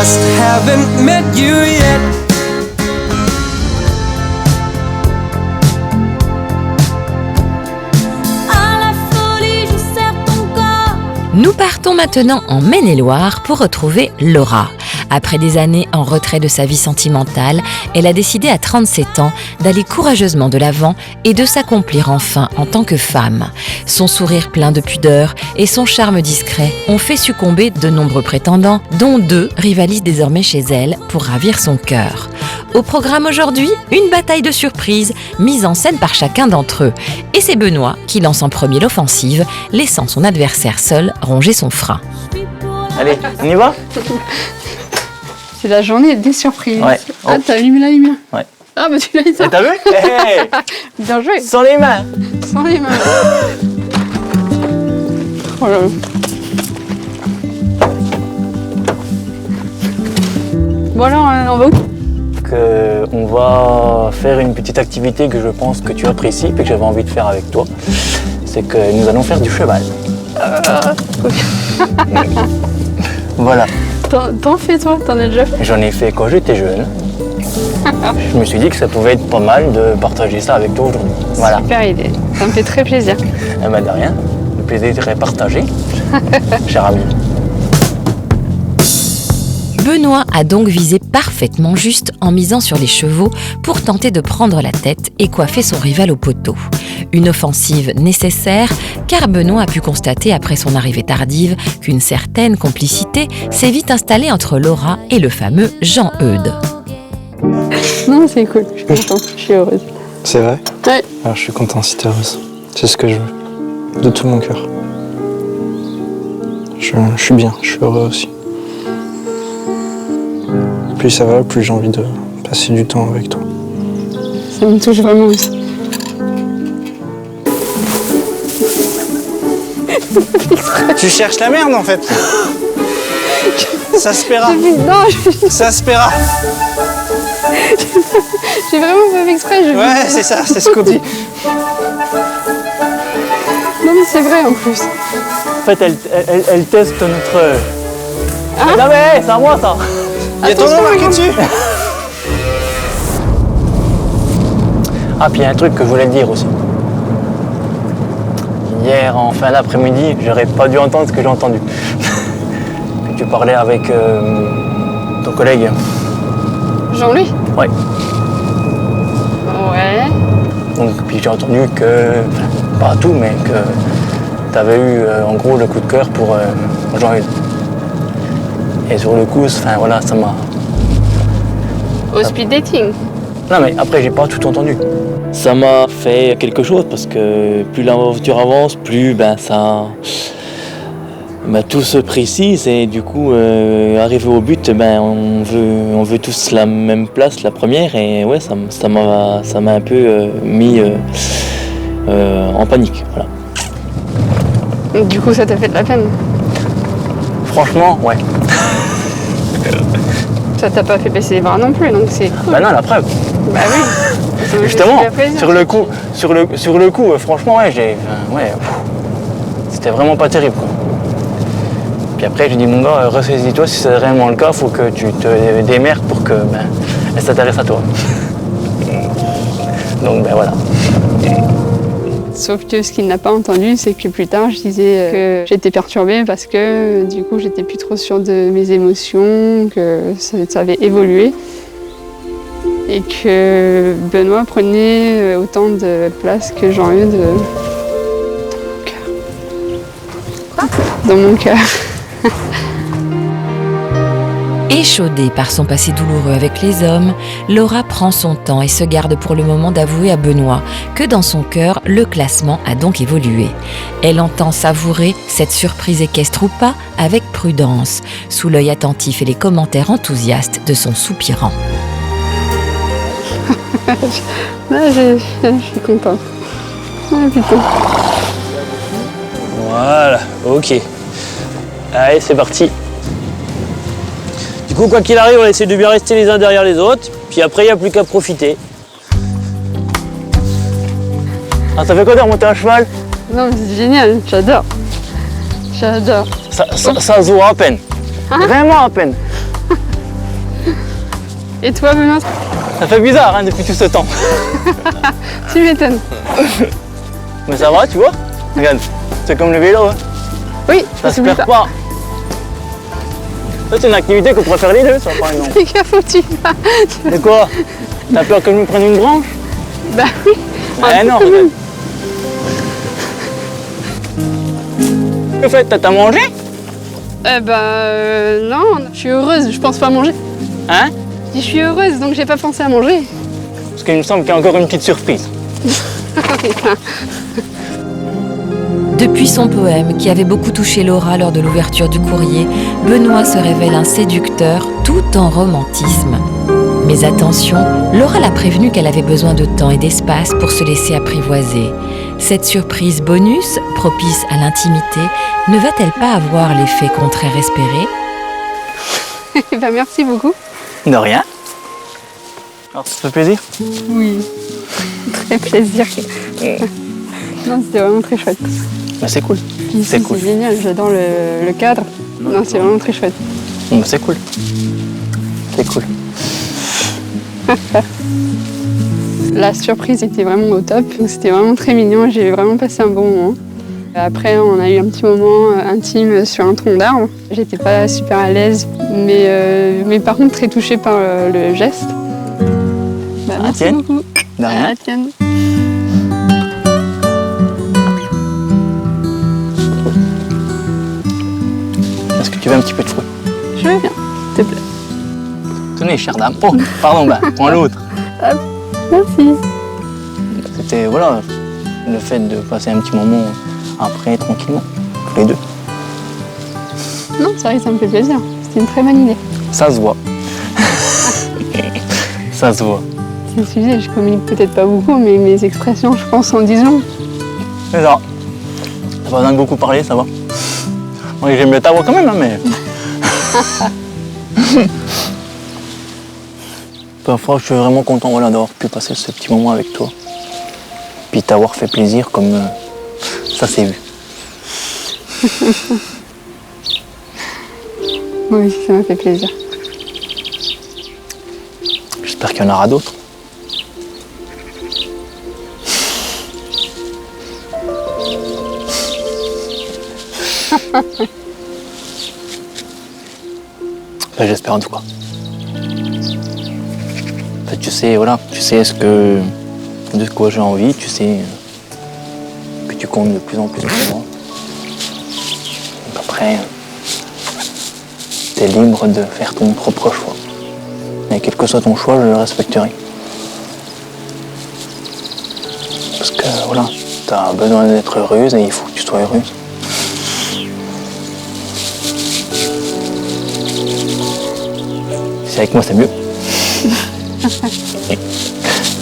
just haven't met you yet. Nous partons maintenant en Maine-et-Loire pour retrouver Laura. Après des années en retrait de sa vie sentimentale, elle a décidé à 37 ans d'aller courageusement de l'avant et de s'accomplir enfin en tant que femme. Son sourire plein de pudeur et son charme discret ont fait succomber de nombreux prétendants, dont 2 rivalisent désormais chez elle pour ravir son cœur. Au programme aujourd'hui, une bataille de surprises mise en scène par chacun d'entre eux. Et c'est Benoît qui lance en premier l'offensive, laissant son adversaire seul ronger son frein. Allez, on y va? C'est la journée des surprises. Ouais. Ah, t'as allumé la lumière? Ouais. Ah, bah tu l'as dit ça. T'as vu? Hey, Bien joué. sans les mains. Sans les mains. Oh là là. Bon alors, on va où? On va faire une petite activité que je pense que tu apprécies et que j'avais envie de faire avec toi. C'est que nous allons faire du cheval. Voilà. T'en fais toi? T'en as déjà fait? J'en ai fait quand j'étais jeune. Je me suis dit que ça pouvait être pas mal de partager ça avec toi aujourd'hui. Voilà. Super idée. Ça me fait très plaisir. Eh ben de rien. Le plaisir est partagé, cher ami. Benoît a donc visé parfaitement juste en misant sur les chevaux pour tenter de prendre la tête et coiffer son rival au poteau. Une offensive nécessaire car Benoît a pu constater après son arrivée tardive qu'une certaine complicité s'est vite installée entre Laura et le fameux Jean-Eudes. Non, c'est cool. Je suis contente. Je suis heureuse. C'est vrai? Ouais. Alors je suis content si t'es heureuse. C'est ce que je veux. De tout mon cœur. Je suis bien, je suis heureux aussi. Plus ça va, plus j'ai envie de passer du temps avec toi. Ça me touche vraiment aussi. Tu cherches la merde en fait. Ça se paiera. Non, Ça se paiera. j'ai vraiment pas fait exprès. Ouais, c'est ça, c'est ce qu'on dit. Non, mais c'est vrai en plus. En fait, elle teste notre... Non mais c'est à moi ça. Il y a ton nom marqué dessus. Ah, puis il y a un truc que je voulais te dire aussi. Hier, en fin d'après-midi, j'aurais pas dû entendre ce que j'ai entendu. Que tu parlais avec ton collègue. Jean-Louis? Ouais. Ouais. Donc, puis j'ai entendu que, pas tout, mais que tu avais eu en gros le coup de cœur pour Jean-Eudes. Et sur le coup, enfin voilà, ça m'a... Au speed dating? Non mais après, j'ai pas tout entendu. Ça m'a fait quelque chose parce que plus l'aventure avance, plus tout se précise et du coup, arrivé au but, on veut tous la même place, la première, et ouais, ça m'a un peu mis en panique. Voilà. Du coup, ça t'a fait de la peine? Franchement, ouais. Ça t'a pas fait baisser les bras non plus, donc c'est cool. Bah non, la preuve. Bah oui. Justement, sur le coup, franchement, ouais, c'était vraiment pas terrible, quoi. Puis après, j'ai dit, mon gars, ressaisis-toi, si c'est réellement le cas, faut que tu te démerdes pour que elle s'intéresse à toi. Donc, voilà. Sauf que ce qu'il n'a pas entendu, c'est que plus tard, je disais que j'étais perturbée parce que du coup, j'étais plus trop sûre de mes émotions, que ça avait évolué. Et que Benoît prenait autant de place que Jean-Eudes dans mon cœur. Échaudée par son passé douloureux avec les hommes, Laura prend son temps et se garde pour le moment d'avouer à Benoît que dans son cœur, le classement a donc évolué. Elle entend savourer cette surprise équestre ou pas avec prudence, sous l'œil attentif et les commentaires enthousiastes de son soupirant. Là, je suis contente. Ah, putain. Voilà, ok. Allez, c'est parti. Du coup, quoi qu'il arrive, on essaie de bien rester les uns derrière les autres. Puis après, il n'y a plus qu'à profiter. Ah, ça fait quoi de remonter à cheval? Non, mais c'est génial, j'adore. J'adore. Ça se voit à peine. Vraiment à peine. Et toi, Benoît? Ça fait bizarre hein, depuis tout ce temps. Tu m'étonnes. Mais ça va, tu vois. Regarde, c'est comme le vélo. Hein. Oui, Ça se t'oublies perd pas. Ça, c'est une activité qu'on pourrait faire les deux, ça, par exemple. Fais gaffe où tu vas. De quoi? T'as peur que je me prenne une branche? Bah oui. Eh non, regarde. Que fait, t'as mangé? Non, je suis heureuse, je pense pas manger. Hein? Je suis heureuse, donc j'ai pas pensé à manger. Parce qu'il me semble qu'il y a encore une petite surprise. Depuis son poème, qui avait beaucoup touché Laura lors de l'ouverture du courrier, Benoît se révèle un séducteur tout en romantisme. Mais attention, Laura l'a prévenu qu'elle avait besoin de temps et d'espace pour se laisser apprivoiser. Cette surprise bonus, propice à l'intimité, ne va-t-elle pas avoir l'effet contraire espéré? Bah, merci beaucoup. De rien. Alors, ça te fait plaisir? Oui. Très plaisir. Non, c'était vraiment très chouette. Bah, c'est cool. Ici, C'est cool. C'est génial, j'adore le cadre. Non, c'est vraiment très chouette. Bah, c'est cool. C'est cool. La surprise était vraiment au top. C'était vraiment très mignon, j'ai vraiment passé un bon moment. Après, on a eu un petit moment intime sur un tronc d'arbre. J'étais pas super à l'aise, mais par contre très touchée par le geste. Bah, merci tienne. beaucoup. De rien. À la tienne. Est-ce que tu veux un petit peu de fruits? Je veux bien, s'il te plaît. Tenez, chère dame. Oh, pardon, bah, prends l'autre. Merci. C'était, voilà, le fait de passer un petit moment après, tranquillement, tous les deux. Non, c'est vrai que ça me fait plaisir. C'était une très bonne idée. Ça se voit. Ça se voit. Excusez, je communique peut-être pas beaucoup, mais mes expressions, je pense, en disent long. C'est ça. T'as pas besoin de beaucoup parler, ça va. Moi, j'aime bien ta voix quand même, hein, mais... Parfois, je suis vraiment content voilà, d'avoir pu passer ce petit moment avec toi. Puis t'avoir fait plaisir comme ça s'est vu. Moi aussi, ça m'a fait plaisir. J'espère qu'il y en aura d'autres. Enfin, j'espère en tout cas. En fait, tu sais, voilà, tu sais de quoi j'ai envie, tu sais que tu comptes de plus en plus pour moi. Donc après, t'es libre de faire ton propre choix. Mais quel que soit ton choix, je le respecterai. Parce que voilà, t'as besoin d'être heureuse et il faut que tu sois heureuse. Si c'est avec moi, c'est mieux.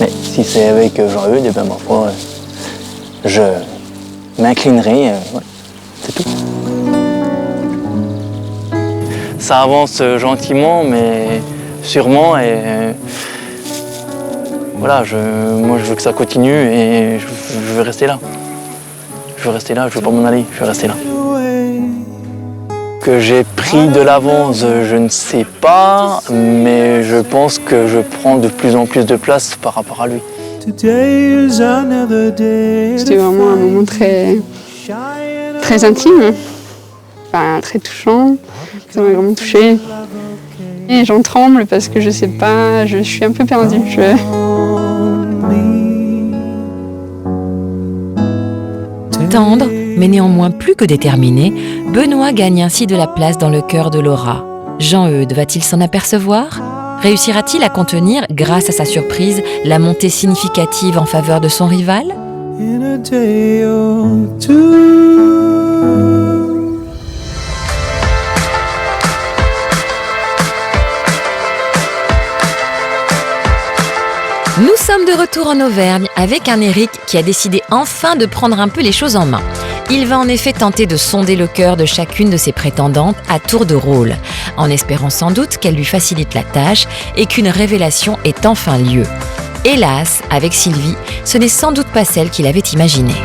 Mais si c'est avec Jean-Eudes, eh ben, ma foi, je m'inclinerai, ouais, c'est tout. Ça avance gentiment, mais sûrement, et voilà, moi je veux que ça continue et je veux rester là. Je veux rester là, je veux pas m'en aller, je veux rester là. Que j'ai pris de l'avance, je ne sais pas, mais je pense que je prends de plus en plus de place par rapport à lui. C'était vraiment un moment très intime, enfin, très touchant. Ça m'a vraiment touchée. Et j'en tremble parce que je sais pas, je suis un peu perdue. Tendre, mais néanmoins plus que déterminé, Benoît gagne ainsi de la place dans le cœur de Laura. Jean-Eudes va-t-il s'en apercevoir? Réussira-t-il à contenir, grâce à sa surprise, la montée significative en faveur de son rival? Nous sommes de retour en Auvergne avec un Éric qui a décidé enfin de prendre un peu les choses en main. Il va en effet tenter de sonder le cœur de chacune de ses prétendantes à tour de rôle, en espérant sans doute qu'elle lui facilite la tâche et qu'une révélation ait enfin lieu. Hélas, avec Sylvie, ce n'est sans doute pas celle qu'il avait imaginée.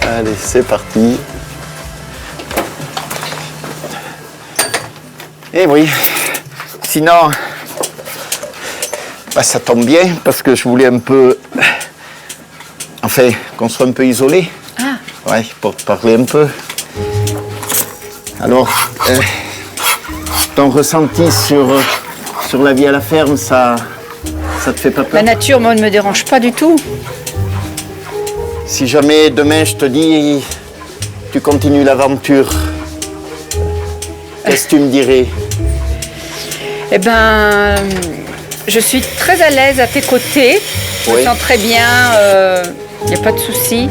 Allez, c'est parti. Eh oui. Sinon, bah, ça tombe bien parce que je voulais un peu, enfin, qu'on soit un peu isolé. Ah. Ouais, pour te parler un peu. Alors, ton ressenti sur la vie à la ferme, ça te fait pas peur? La nature, moi, ne me dérange pas du tout. Si jamais demain je te dis, tu continues l'aventure, qu'est-ce que tu me dirais? Eh ben, je suis très à l'aise à tes côtés. Je me sens très bien, il n'y a pas de souci.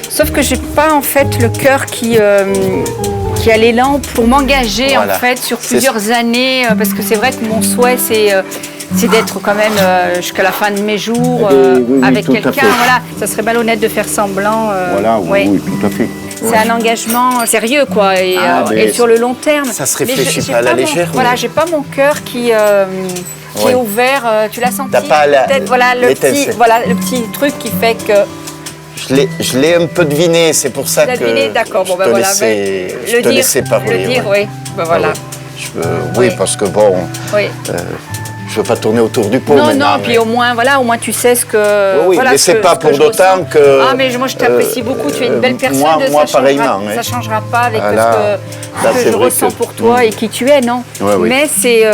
Sauf que j'ai pas en fait le cœur qui a l'élan pour m'engager en fait sur plusieurs années, parce que c'est vrai que mon souhait c'est d'être quand même jusqu'à la fin de mes jours avec quelqu'un. Voilà, ça serait malhonnête de faire semblant. Oui, tout à fait. C'est un engagement sérieux, quoi, et sur le long terme. Ça se réfléchit pas à la légère. Voilà, j'ai pas mon cœur qui est ouvert. Tu l'as senti? T'as pas peut-être, voilà, le petit truc qui fait que. Je l'ai un peu deviné, c'est pour ça que d'accord. Bon, je te laissais parler. Le dire, oui. Ben, voilà. Oui, parce que bon. Oui. Je veux pas tourner autour du pot maintenant. Non, puis au moins tu sais ce que... Oui, mais c'est pas pour d'autant que... Ah, mais moi je t'apprécie beaucoup, tu es une belle personne. Moi pareillement. Ça changera pas avec ce que je ressens pour toi et qui tu es, non? Oui. Mais c'est...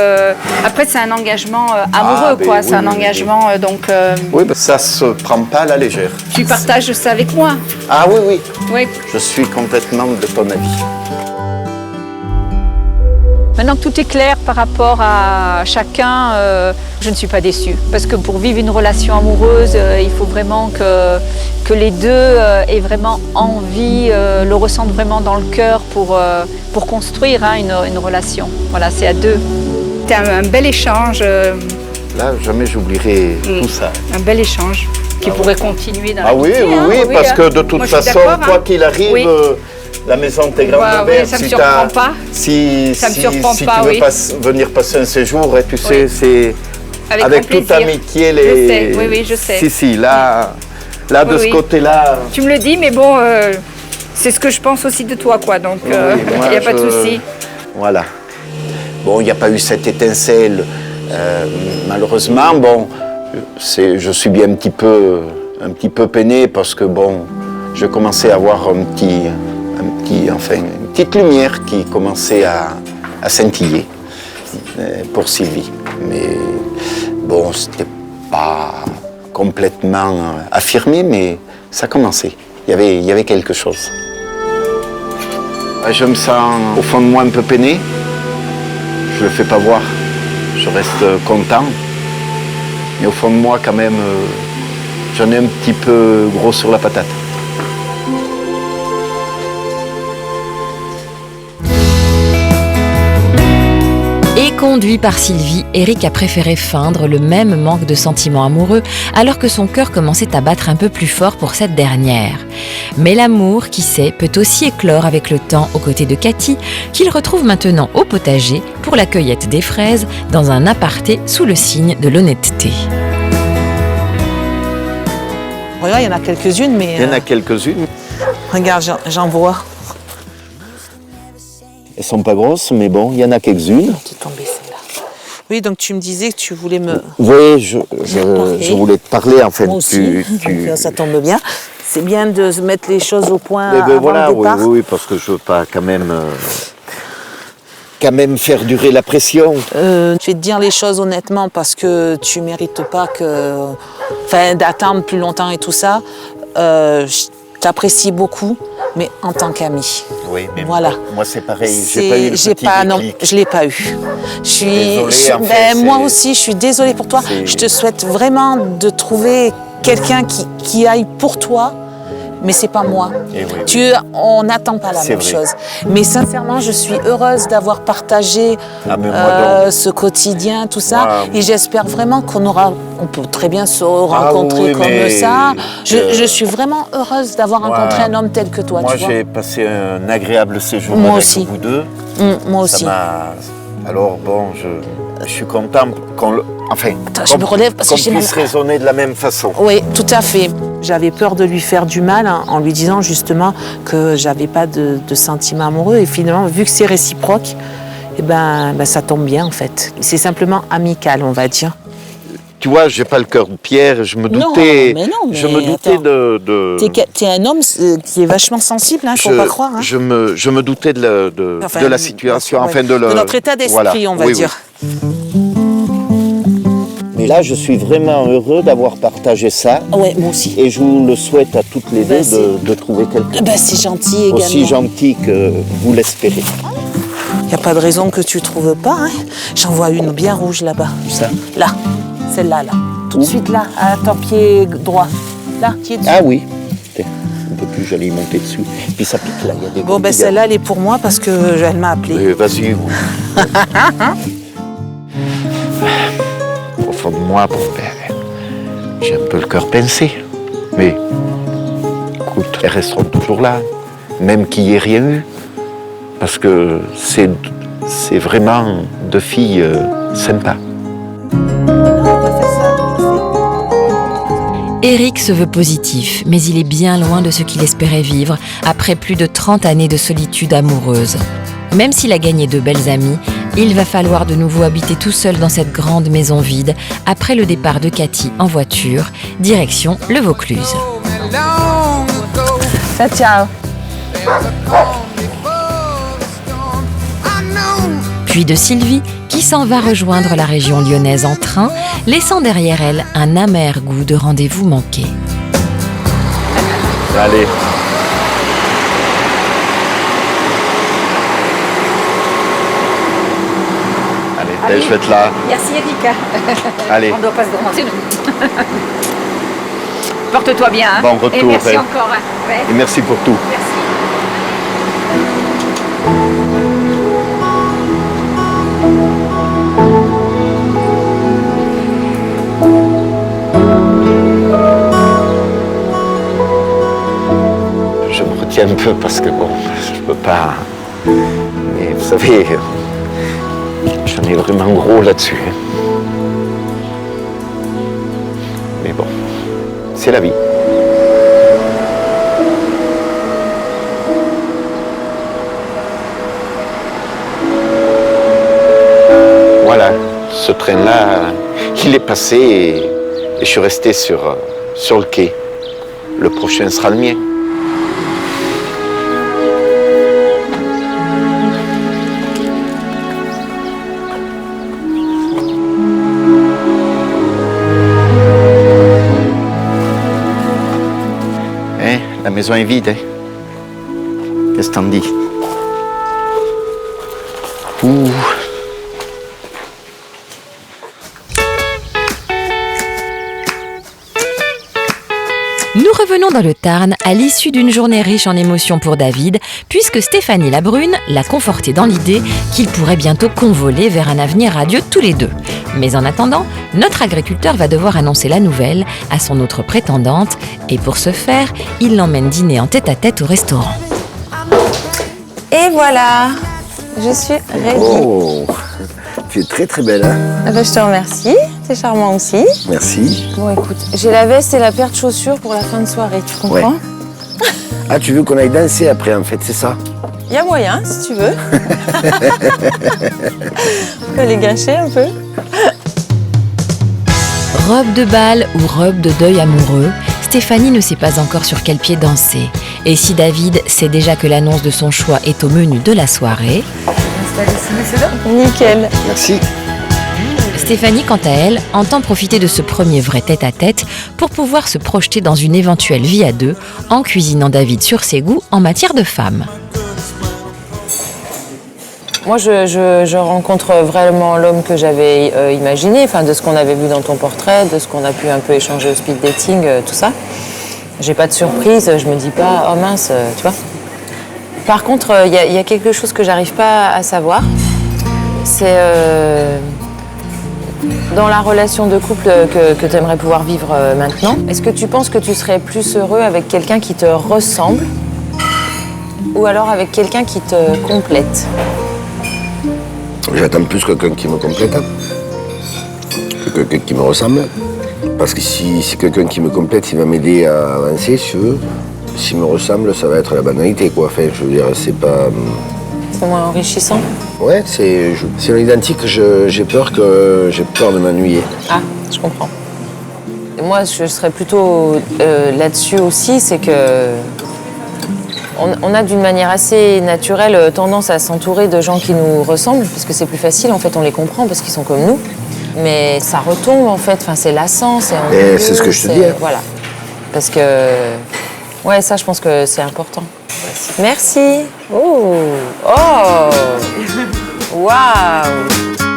Après, c'est un engagement amoureux, quoi. C'est un engagement, donc... Oui, mais ça se prend pas à la légère. Tu partages ça avec moi? Ah oui. Oui. Je suis complètement de ton avis. Maintenant que tout est clair par rapport à chacun, je ne suis pas déçue. Parce que pour vivre une relation amoureuse, il faut vraiment que les deux aient vraiment envie, le ressentent vraiment dans le cœur pour construire une relation. Voilà, c'est à deux. C'était un bel échange. Là, jamais j'oublierai tout ça. Un bel échange qui pourrait continuer dans la vie. Oui, parce que de toute façon, quoi qu'il arrive... La maison de tes grands-mères, ça me surprend pas. Si tu veux venir passer un séjour, et tu sais, c'est avec toute amitié. Je sais, je sais. Si, là de ce côté-là... Tu me le dis, mais bon, c'est ce que je pense aussi de toi, quoi, donc il n'y a pas de souci. Voilà. Bon, il n'y a pas eu cette étincelle, malheureusement. Bon, je suis bien un petit peu peiné parce que, bon, je commençais à avoir une petite lumière qui commençait à scintiller pour Sylvie. Mais bon, c'était pas complètement affirmé, mais ça commençait. Il y avait quelque chose. Je me sens au fond de moi un peu peiné. Je le fais pas voir. Je reste content. Mais au fond de moi, quand même, j'en ai un petit peu gros sur la patate. Conduit par Sylvie, Eric a préféré feindre le même manque de sentiments amoureux alors que son cœur commençait à battre un peu plus fort pour cette dernière. Mais l'amour, qui sait, peut aussi éclore avec le temps aux côtés de Cathy, qu'il retrouve maintenant au potager pour la cueillette des fraises dans un aparté sous le signe de l'honnêteté. Regarde, il y en a quelques-unes, mais... Il y en a quelques-unes. Regarde, j'en vois. Elles sont pas grosses, mais bon, il y en a quelques-unes. Qui est tombée celle-là. Oui, donc tu me disais que tu voulais me... Oui, je voulais te parler, en fait. Moi aussi, ça tombe bien. C'est bien de mettre les choses au point mais avant voilà, le départ. Oui, parce que je veux pas quand même faire durer la pression. Je vais te dire les choses honnêtement parce que tu mérites pas d'attendre plus longtemps et tout ça. Je t'apprécie beaucoup, mais en tant qu'ami. Oui, mais voilà. Moi c'est pareil, j'ai pas eu le petit déclic. Non, je l'ai pas eu. Moi aussi, je suis désolée pour toi. Je te souhaite vraiment de trouver quelqu'un qui aille pour toi. Mais c'est pas moi. On n'attend pas la même chose. Mais sincèrement, je suis heureuse d'avoir partagé ce quotidien, tout ça. Et j'espère vraiment on peut très bien se rencontrer comme ça. Je suis vraiment heureuse d'avoir rencontré un homme tel que toi. Moi, j'ai passé un agréable séjour avec vous deux. Moi aussi. Alors bon, je suis content qu'on je me relève parce que j'ai puisse raisonner de la même façon. Oui, tout à fait. J'avais peur de lui faire du mal en lui disant justement que j'avais pas de sentiments amoureux. Et finalement, vu que c'est réciproque, eh ben, ça tombe bien en fait. C'est simplement amical, on va dire. Tu vois, j'ai pas le cœur de pierre, je me doutais, je me doutais attends. T'es un homme qui est vachement sensible, hein, faut pas croire. Hein. Je me doutais de la situation, enfin de notre état d'esprit, on va dire. Mais là, je suis vraiment heureux d'avoir partagé ça. Ouais, moi aussi. Et je vous le souhaite à toutes les deux de trouver quelqu'un. C'est gentil également. Aussi gentil que vous l'espérez. Il n'y a pas de raison que tu ne trouves pas. Hein. J'en vois une bien rouge là-bas. Ça. Là. Celle-là, là. Tout de suite là, à ton pied droit. Là, pied dessus. Ah oui. Un peu plus, j'allais y monter dessus. Puis ça pique là, il y a des bon, celle-là, elle est pour moi parce qu'elle m'a appelé. Vas-y. Au fond de moi, j'ai un peu le cœur pincé. Mais, écoute, elles resteront toujours là, même qu'il n'y ait rien eu. Parce que c'est vraiment deux filles sympas. Eric se veut positif, mais il est bien loin de ce qu'il espérait vivre après plus de 30 années de solitude amoureuse. Même s'il a gagné de belles amies, il va falloir de nouveau habiter tout seul dans cette grande maison vide après le départ de Cathy en voiture, direction le Vaucluse. Ciao. Puis de Sylvie, qui s'en va rejoindre la région lyonnaise en train, laissant derrière elle un amer goût de rendez-vous manqué. Allez. Allez, je vais être là. Merci Erika. Allez. On ne doit pas se demander. Porte-toi bien. Hein. Bon retour. Et merci encore. Hein. Ouais. Et merci pour tout. Merci. Je me retiens un peu parce que bon, je peux pas. Mais vous savez, j'en ai vraiment gros là-dessus. Hein. Mais bon, c'est la vie. Voilà, ce train-là, il est passé et je suis resté sur le quai. Le prochain sera le mien. La maison est vide, hein. Qu'est-ce que t'en dis? Ouh. Nous revenons dans le Tarn à l'issue d'une journée riche en émotions pour David, puisque Stéphanie Labrune l'a conforté dans l'idée qu'ils pourraient bientôt convoler vers un avenir radieux tous les deux. Mais en attendant, notre agriculteur va devoir annoncer la nouvelle à son autre prétendante, et pour ce faire, il l'emmène dîner en tête-à-tête au restaurant. Et voilà, je suis ready. Oh, tu es très très belle, hein? Ah ben, je te remercie, t'es charmant aussi. Merci. Bon écoute, j'ai la veste et la paire de chaussures pour la fin de soirée, tu comprends? Ouais. Ah, tu veux qu'on aille danser après en fait, c'est ça? Il y a moyen, si tu veux. On peut les gâcher un peu. Robe de bal ou robe de deuil amoureux, Stéphanie ne sait pas encore sur quel pied danser. Et si David sait déjà que l'annonce de son choix est au menu de la soirée... Nickel. Merci. Stéphanie, quant à elle, entend profiter de ce premier vrai tête-à-tête pour pouvoir se projeter dans une éventuelle vie à deux en cuisinant David sur ses goûts en matière de femme. Moi, je rencontre vraiment l'homme que j'avais imaginé, enfin, de ce qu'on avait vu dans ton portrait, de ce qu'on a pu un peu échanger au speed dating, tout ça. J'ai pas de surprise, je me dis pas, oh mince, tu vois. Par contre, il y a quelque chose que j'arrive pas à savoir. C'est dans la relation de couple que tu aimerais pouvoir vivre maintenant. Est-ce que tu penses que tu serais plus heureux avec quelqu'un qui te ressemble ou alors avec quelqu'un qui te complète? J'attends plus quelqu'un qui me complète que quelqu'un qui me ressemble. Parce que si quelqu'un qui me complète, il va m'aider à avancer, si tu veux. S'il me ressemble, ça va être la banalité, quoi. Enfin, je veux dire, c'est pas... C'est moins enrichissant? Ouais, si on est identique, j'ai peur de m'ennuyer. Ah, je comprends. Et moi, je serais plutôt là-dessus aussi, c'est que on a d'une manière assez naturelle tendance à s'entourer de gens qui nous ressemblent, parce que c'est plus facile, en fait, on les comprend parce qu'ils sont comme nous. Mais ça retombe, en fait, enfin, c'est lassant, c'est ennuyeux. Et c'est ce que je te dis. Voilà. Parce que, ouais, ça, je pense que c'est important. Merci. Oh, waouh.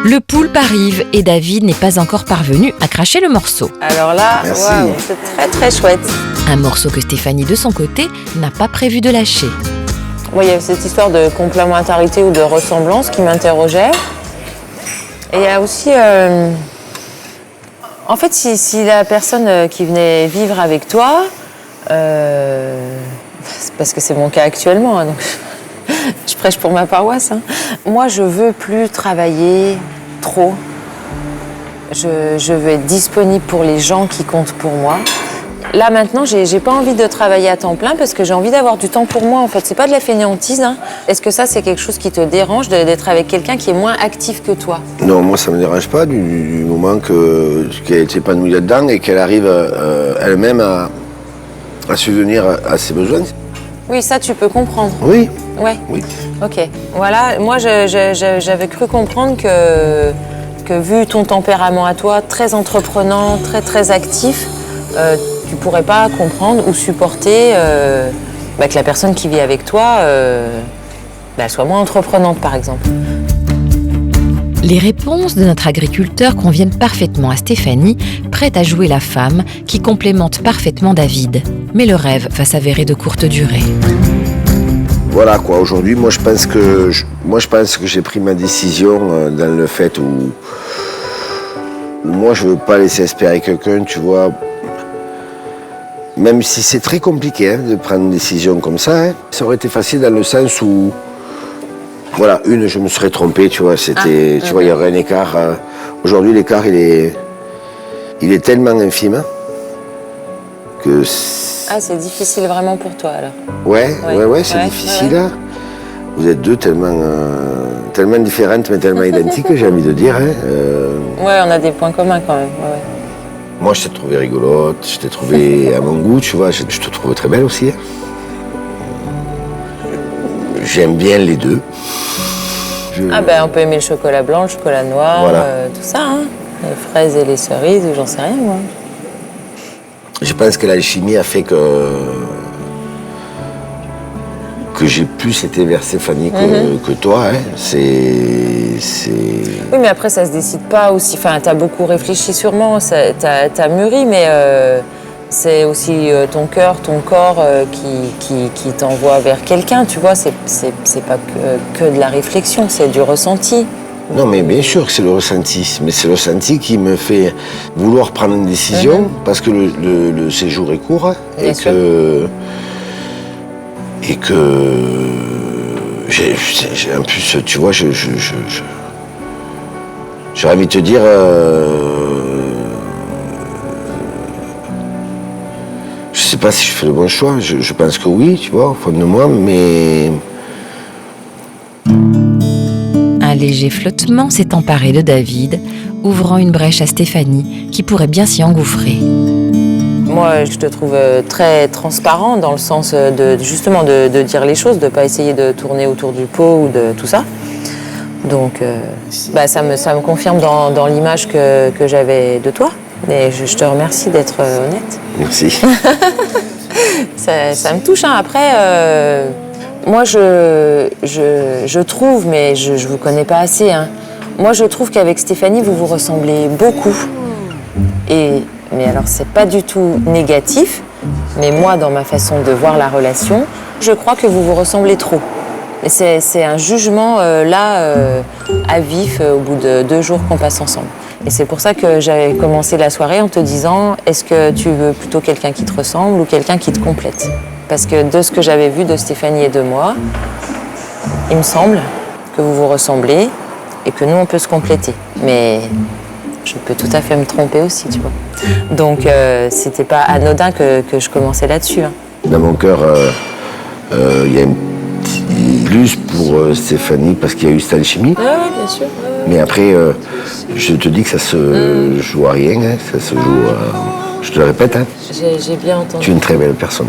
Le poulpe arrive et David n'est pas encore parvenu à cracher le morceau. Alors là, waouh, c'est très très chouette. Un morceau que Stéphanie, de son côté, n'a pas prévu de lâcher. Il y a cette histoire de complémentarité ou de ressemblance qui m'interrogeait. Et il y a aussi... En fait, si la personne qui venait vivre avec toi, parce que c'est mon cas actuellement, hein, donc je prêche pour ma paroisse, hein. Moi, je veux plus travailler trop. Je veux être disponible pour les gens qui comptent pour moi. Là, maintenant, j'ai pas envie de travailler à temps plein parce que j'ai envie d'avoir du temps pour moi, en fait. C'est pas de la fainéantise, hein. Est-ce que ça, c'est quelque chose qui te dérange d'être avec quelqu'un qui est moins actif que toi? Non, moi, ça me dérange pas du moment qu'elle est épanouie là-dedans et qu'elle arrive elle-même à subvenir à ses besoins. Oui, ça, tu peux comprendre. Oui. Ouais. Oui. Ok. Voilà, moi, j'avais cru comprendre que vu ton tempérament à toi, très entreprenant, très, très actif, tu pourrais pas comprendre ou supporter que la personne qui vit avec toi elle soit moins entreprenante, par exemple. Les réponses de notre agriculteur conviennent parfaitement à Stéphanie, prête à jouer la femme qui complémente parfaitement David. Mais le rêve va s'avérer de courte durée. Voilà quoi, aujourd'hui, moi je pense que j'ai pris ma décision dans le fait où moi je veux pas laisser espérer quelqu'un, tu vois. Même si c'est très compliqué de prendre une décision comme ça, hein, ça aurait été facile dans le sens où, voilà, je me serais trompé, tu vois, tu vois, il y aurait un écart. Aujourd'hui, l'écart, il est tellement infime que... Ah, c'est difficile vraiment pour toi, alors? Ouais, c'est difficile. Ouais. Vous êtes deux tellement différentes, mais tellement identiques, j'ai envie de dire. Hein. Ouais, on a des points communs quand même. Ouais. Moi, je t'ai trouvé rigolote, je t'ai trouvé à mon goût, tu vois, je te trouve très belle aussi. J'aime bien les deux. On peut aimer le chocolat blanc, le chocolat noir, voilà. Tout ça, hein. Les fraises et les cerises, j'en sais rien, moi. Je pense que l'alchimie a fait que j'ai plus été vers Stéphanie que toi. Hein. Oui, mais après, ça se décide pas aussi. Enfin, t'as beaucoup réfléchi sûrement, t'as mûri, mais c'est aussi ton cœur, ton corps qui t'envoie vers quelqu'un, tu vois. C'est pas que de la réflexion, c'est du ressenti. Non, mais bien sûr que c'est le ressenti. Mais c'est le ressenti qui me fait vouloir prendre une décision parce que le séjour est court hein, et que j'ai en plus, tu vois, j'aurais envie de te dire, je sais pas si je fais le bon choix. Je pense que oui, tu vois, au fond de moi, mais un léger flottement s'est emparé de David, ouvrant une brèche à Stéphanie, qui pourrait bien s'y engouffrer. Moi, je te trouve très transparent dans le sens justement de dire les choses, de ne pas essayer de tourner autour du pot ou de tout ça. Donc, ça me confirme dans l'image que j'avais de toi. Et je te remercie d'être honnête. Merci. ça me touche. Hein. Après, moi, je trouve, mais je ne vous connais pas assez, hein. Moi, je trouve qu'avec Stéphanie, vous vous ressemblez beaucoup. Mais alors, c'est pas du tout négatif, mais moi, dans ma façon de voir la relation, je crois que vous vous ressemblez trop. Et c'est un jugement, à vif, au bout de 2 jours qu'on passe ensemble. Et c'est pour ça que j'avais commencé la soirée en te disant, est-ce que tu veux plutôt quelqu'un qui te ressemble ou quelqu'un qui te complète? Parce que de ce que j'avais vu de Stéphanie et de moi, il me semble que vous vous ressemblez et que nous, on peut se compléter. Mais je peux tout à fait me tromper aussi, tu vois. Donc, c'était pas anodin que je commençais là-dessus. Hein. Dans mon cœur, il y a une petite pour Stéphanie parce qu'il y a eu cette alchimie. Ah oui, bien sûr. Mais après, je te dis que ça se joue à rien, hein, ça se joue à... Je te le répète, hein, J'ai bien entendu. tu es une très belle personne.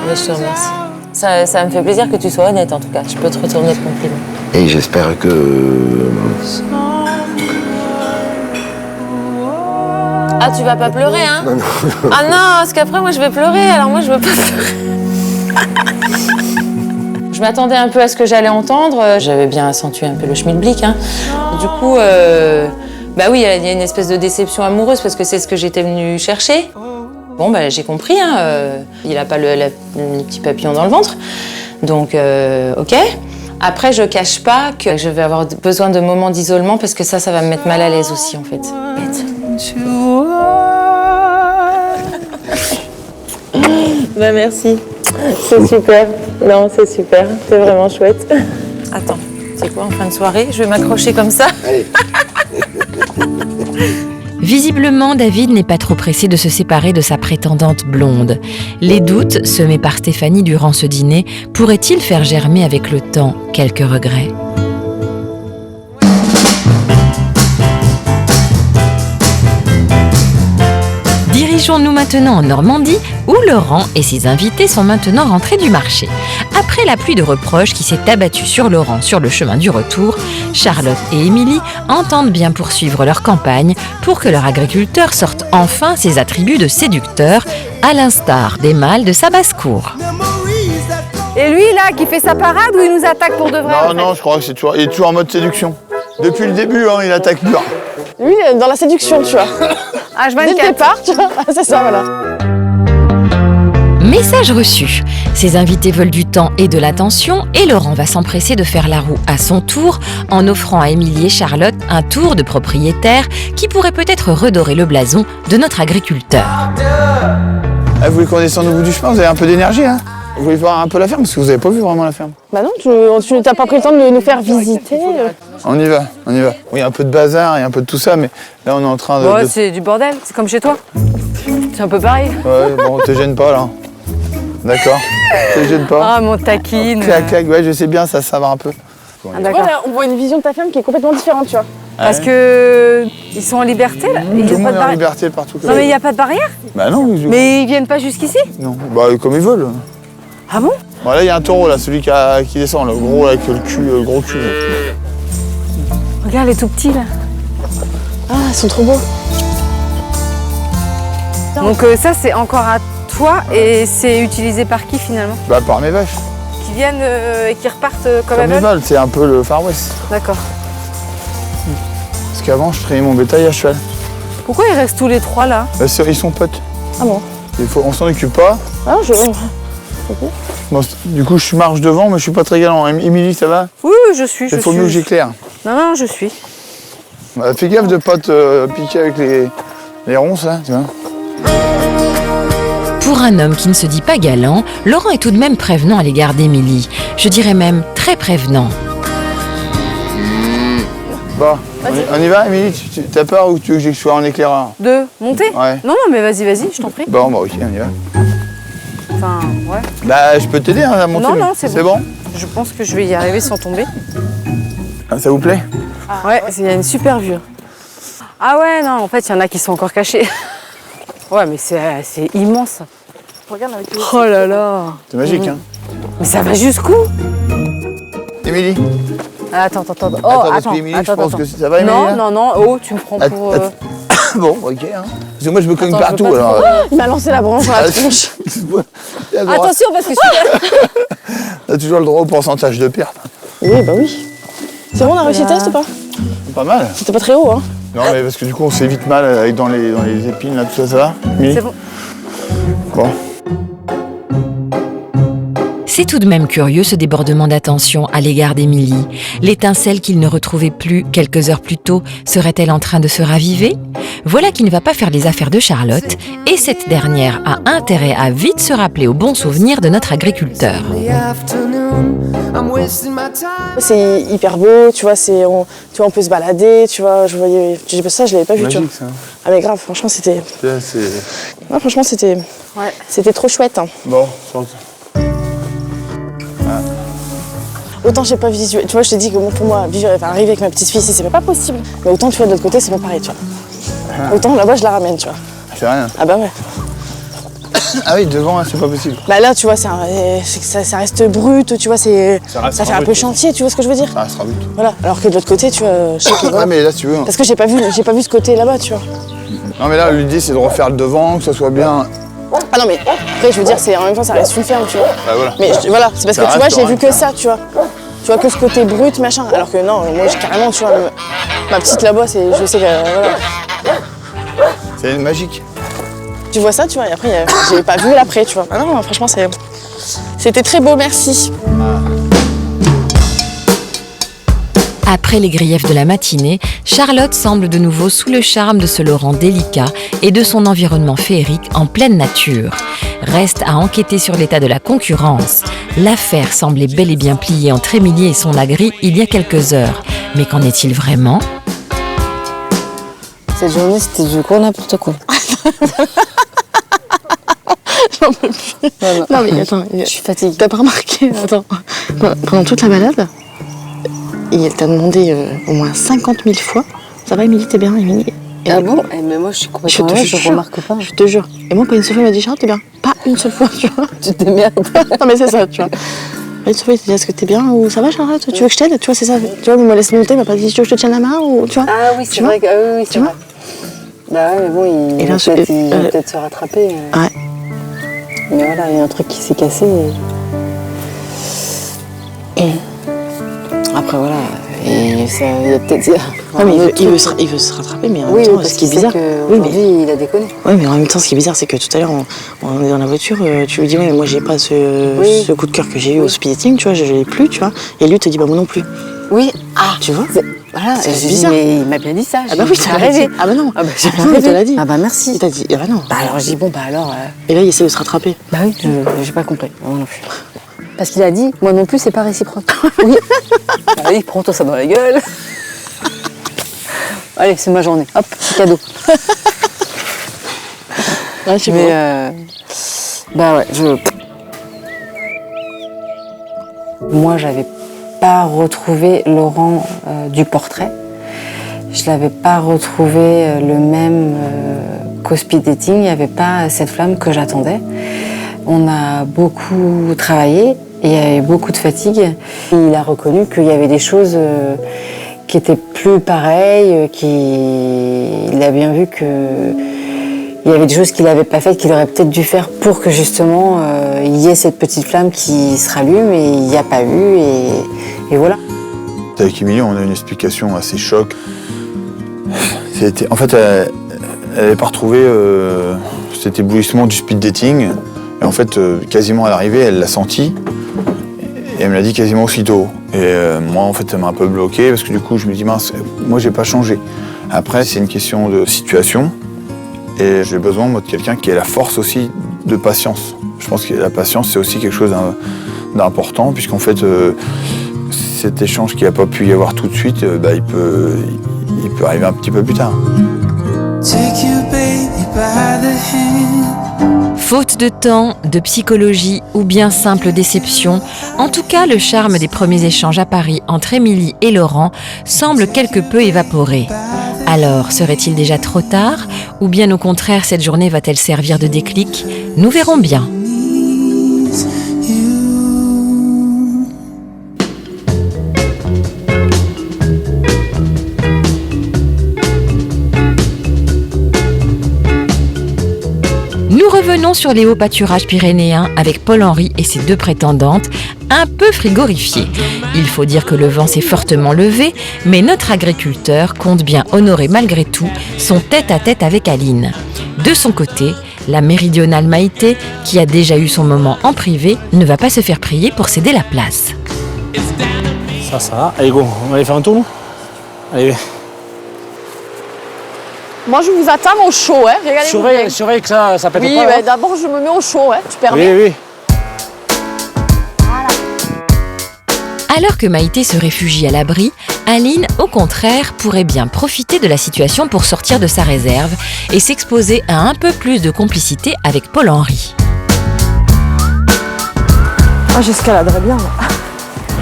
Mais je te remercie. Ça me fait plaisir que tu sois honnête en tout cas. Je peux te retourner le compliment. Et j'espère que... Ah, tu vas pas pleurer, hein? Non, non. Ah non, parce qu'après, moi, je vais pleurer. Alors moi, je veux pas pleurer. Je m'attendais un peu à ce que j'allais entendre. J'avais bien accentué un peu le schmilblick, hein. Du coup, bah oui, il y a une espèce de déception amoureuse parce que c'est ce que j'étais venue chercher. Bon, bah j'ai compris, hein. Il a pas le petit papillon dans le ventre. Donc, ok. Après, je cache pas que je vais avoir besoin de moments d'isolement parce que ça va me mettre mal à l'aise aussi, en fait. Bête. Bah merci, c'est super. Non, c'est super, c'est vraiment chouette. Attends, c'est quoi en fin de soirée? Je vais m'accrocher comme ça. Allez. Visiblement, David n'est pas trop pressé de se séparer de sa prétendante blonde. Les doutes semés par Stéphanie durant ce dîner pourraient-ils faire germer avec le temps quelques regrets? Dirigeons-nous maintenant en Normandie, où Laurent et ses invités sont maintenant rentrés du marché. Après la pluie de reproches qui s'est abattue sur Laurent sur le chemin du retour, Charlotte et Émilie entendent bien poursuivre leur campagne pour que leur agriculteur sorte enfin ses attributs de séducteur, à l'instar des mâles de sa basse-cour. Et lui, là, qui fait sa parade ou il nous attaque pour de vrai? Non, je crois que il est toujours en mode séduction. Depuis le début, hein, il attaque dur. Lui, dans la séduction, tu vois. H24. Dès le départ, tu vois. C'est ça, voilà. Message reçu. Ses invités veulent du temps et de l'attention et Laurent va s'empresser de faire la roue à son tour en offrant à Émilie et Charlotte un tour de propriétaire qui pourrait peut-être redorer le blason de notre agriculteur. Ah, vous voulez qu'on descende au bout du chemin? Vous avez un peu d'énergie, hein? Vous voulez voir un peu la ferme? Parce que vous n'avez pas vu vraiment la ferme. Bah non, tu n'as pas pris le temps de nous faire visiter. On y va. Oui, il y a un peu de bazar et un peu de tout ça, mais là, on est en train de... Ouais, c'est du bordel, c'est comme chez toi. C'est un peu pareil. Ouais, bon, te gêne pas, là. D'accord. Te gêne pas. Ah, mon taquine. Clac, clac, ouais, je sais bien, ça va un peu. Ah, d'accord. On voit une vision de ta ferme qui est complètement différente, tu vois. Parce que ils sont en liberté, là. Tout le monde est en liberté partout. Non, mais il n'y a pas de barrière? Bah non. Mais ils viennent pas jusqu'ici? Non, bah comme ils veulent. Ah bon? Bon, là, il y a un taureau, là, celui qui descend, le gros, avec le gros cul. Regarde les tout petits, là. Ah, ils sont trop beaux. Donc ça, c'est encore à toi et c'est utilisé par qui, finalement? Bah par mes vaches. Qui viennent et qui repartent comme elles elles veulent? veulent, c'est un peu le Far West. D'accord. Parce qu'avant, je traînais mon bétail à cheval. Pourquoi ils restent tous les trois, là? Bah, ils sont potes. Ah bon? On s'en occupe pas. Ah, Bon, du coup, je marche devant, mais je suis pas très galant. Émilie, ça va? Oui, je suis. Il faut mieux que j'éclaire. Non, je suis. Bah, fais gaffe de pas te piquer avec les ronces, là, tu vois. Pour un homme qui ne se dit pas galant, Laurent est tout de même prévenant à l'égard d'Émilie. Je dirais même très prévenant. Bon, on y va, Émilie? T'as peur ou tu veux que je sois en éclaireur? De monter? Ouais. Non, mais vas-y, je t'en prie. Bon, bah ok, on y va. Enfin, ouais. Bah, je peux t'aider hein, à monter. Non, c'est bon. Je pense que je vais y arriver sans tomber. Ah, ça vous plaît? Ouais, il y a une super vue. Ah ouais, non, en fait, il y en a qui sont encore cachés. Ouais, mais c'est immense. Regarde avec les... Oh là là. C'est magique, hein? Mais ça va jusqu'où? Émilie? Attends. Oh, parce qu'Émilie, je pense que ça va, Émilie? Non. Oh, tu me prends pour... Bon, ok. Hein. Parce que moi, je me cogne partout. Alors... Il m'a lancé la branche dans la tronche. Attention, parce que je... T'as toujours le droit au pourcentage de perte. Oui, bah oui. C'est bon, on a réussi le test ou pas? Pas mal. C'était pas très haut, hein? Non, mais parce que du coup, on s'est vite mal avec dans les épines, là, tout ça va? C'est bon. Bon. C'est tout de même curieux ce débordement d'attention à l'égard d'Émilie. L'étincelle qu'il ne retrouvait plus quelques heures plus tôt serait-elle en train de se raviver? Voilà qui ne va pas faire les affaires de Charlotte et cette dernière a intérêt à vite se rappeler au bon souvenir de notre agriculteur. C'est hyper beau, tu vois, on peut se balader, tu vois, je l'avais pas vu, magique, tu vois. Ça. Ah mais grave, franchement c'était... Ouais, franchement c'était... Ouais. C'était trop chouette. Hein. Bon, autant j'ai pas visuel. Tu vois, je te dis que pour moi, arriver avec ma petite fille ici, c'est pas possible. Mais autant, tu vois, de l'autre côté, c'est pas pareil, tu vois. Autant là-bas, je la ramène, tu vois. C'est rien. Ah bah ouais. Ah oui, devant, c'est pas possible. Bah là, tu vois, ça reste brut, tu vois, ça fait un peu chantier, tu vois ce que je veux dire? Ça restera brut. Voilà, alors que de l'autre côté, tu vois, je sais que... Ah mais là, tu veux. Parce que j'ai pas vu ce côté là-bas, tu vois. Non mais là, l'idée, c'est de refaire le devant, que ça soit bien... Ah non mais, après, je veux dire, en même temps, ça reste une ferme, tu vois. Bah voilà. Mais voilà, c'est parce que tu vois, j'ai vu que ça, tu vois. Tu vois, que ce côté brut, machin. Alors que non, moi, carrément, tu vois, ma petite là-bas, je sais que, voilà. C'est magique. Tu vois ça, tu vois, et après, j'ai pas vu l'après, tu vois. Ah non, franchement, c'était très beau, merci. Après les griefs de la matinée, Charlotte semble de nouveau sous le charme de ce Laurent délicat et de son environnement féerique en pleine nature. Reste à enquêter sur l'état de la concurrence. L'affaire semblait bel et bien pliée entre Émilie et son agri il y a quelques heures. Mais qu'en est-il vraiment ? Cette journée, c'était du gros n'importe quoi. J'en peux plus. Non mais attends, je suis fatiguée. T'as pas remarqué, attends, pendant toute la balade, elle t'a demandé au moins 50 000 fois, ça va Émilie, t'es bien Émilie? Ah bon? Mais moi je suis complètement honnête, je remarque pas. Je te jure. Et moi pas une seule fois elle m'a dit Charlotte t'es bien. Pas une seule fois, tu vois. Tu te démerdes. Non mais c'est ça, tu vois. Pas une seule fois il t'a dit est-ce que t'es bien ou ça va Charlotte? Tu veux que je t'aide? Tu vois c'est ça. Tu vois, il m'a laissé monter, il m'a pas dit tu veux que je te tienne la main ou tu vois. Ah oui c'est vrai, oui c'est vrai. Bah ouais mais bon il va peut-être se rattraper. Ouais. Mais voilà, il y a un truc qui s'est cassé. Après voilà, et ça, il y a peut-être... Ouais, mais il veut se rattraper, mais en même temps, ce qui est bizarre... Oui, mais il a déconné. Oui, mais en même temps, ce qui est bizarre, c'est que tout à l'heure, on est dans la voiture, tu lui dis, ouais, mais moi, j'ai pas ce coup de cœur que j'ai eu au speed dating, tu vois, je l'ai plus, tu vois. Et lui te dit, bah, moi non plus. Oui, tu vois. Voilà, c'est bizarre. Mais il m'a bien dit ça. Ah bah oui, t'as rêvé. Ah bah non, j'ai bien rêvé, il te l'a dit. Ah bah merci. Il t'a dit, ah bah non. Bah alors, je dis, bon, bah alors... Et là, il essaie de se rattraper. Bah oui, j'ai pas compris, moi non plus. Parce qu'il a dit, moi non plus, c'est pas réciproque. Oui. Allez, prends-toi ça dans la gueule. Allez, c'est ma journée. Hop, c'est cadeau. Ouais, c'est bon. Bah ouais, Moi, j'avais pas retrouvé Laurent du portrait. Je l'avais pas retrouvé le même qu'au speed dating. Il n'y avait pas cette flamme que j'attendais. On a beaucoup travaillé et il y avait beaucoup de fatigue. Il a reconnu qu'il y avait des choses qui étaient plus pareilles, il a bien vu qu'il y avait des choses qu'il n'avait pas faites, qu'il aurait peut-être dû faire pour que justement il y ait cette petite flamme qui se rallume et il n'y a pas eu et voilà. Avec Émilie, on a une explication assez choc. En fait, elle n'avait pas retrouvé cet éblouissement du speed dating. Et en fait, quasiment à l'arrivée, elle l'a senti. Et elle me l'a dit quasiment aussitôt. Et moi, en fait, ça m'a un peu bloqué parce que du coup, je me dis, mince, moi, j'ai pas changé. Après, c'est une question de situation. Et j'ai besoin, moi, de quelqu'un qui ait la force aussi de patience. Je pense que la patience, c'est aussi quelque chose d'important, puisqu'en fait, cet échange qui n'a pas pu y avoir tout de suite, il peut arriver un petit peu plus tard. Take you, baby, by the hand. Faute de temps, de psychologie ou bien simple déception, en tout cas le charme des premiers échanges à Paris entre Émilie et Laurent semble quelque peu évaporé. Alors, serait-il déjà trop tard? Ou bien au contraire, cette journée va-t-elle servir de déclic? Nous verrons bien. Nous revenons sur les hauts pâturages pyrénéens avec Paul-Henri et ses deux prétendantes, un peu frigorifiées. Il faut dire que le vent s'est fortement levé, mais notre agriculteur compte bien honorer malgré tout son tête-à-tête avec Aline. De son côté, la méridionale Maïté, qui a déjà eu son moment en privé, ne va pas se faire prier pour céder la place. Ça va. Allez go, on va aller faire un tour nous? Allez. Moi, je vous attends au chaud, hein. Regardez-vous. Surveille que ça pète pas. Oui, hein. d'abord, je me mets au chaud, hein. Tu permets? Oui. Alors que Maïté se réfugie à l'abri, Aline, au contraire, pourrait bien profiter de la situation pour sortir de sa réserve et s'exposer à un peu plus de complicité avec Paul-Henri. Ah, j'escaladerais bien, là.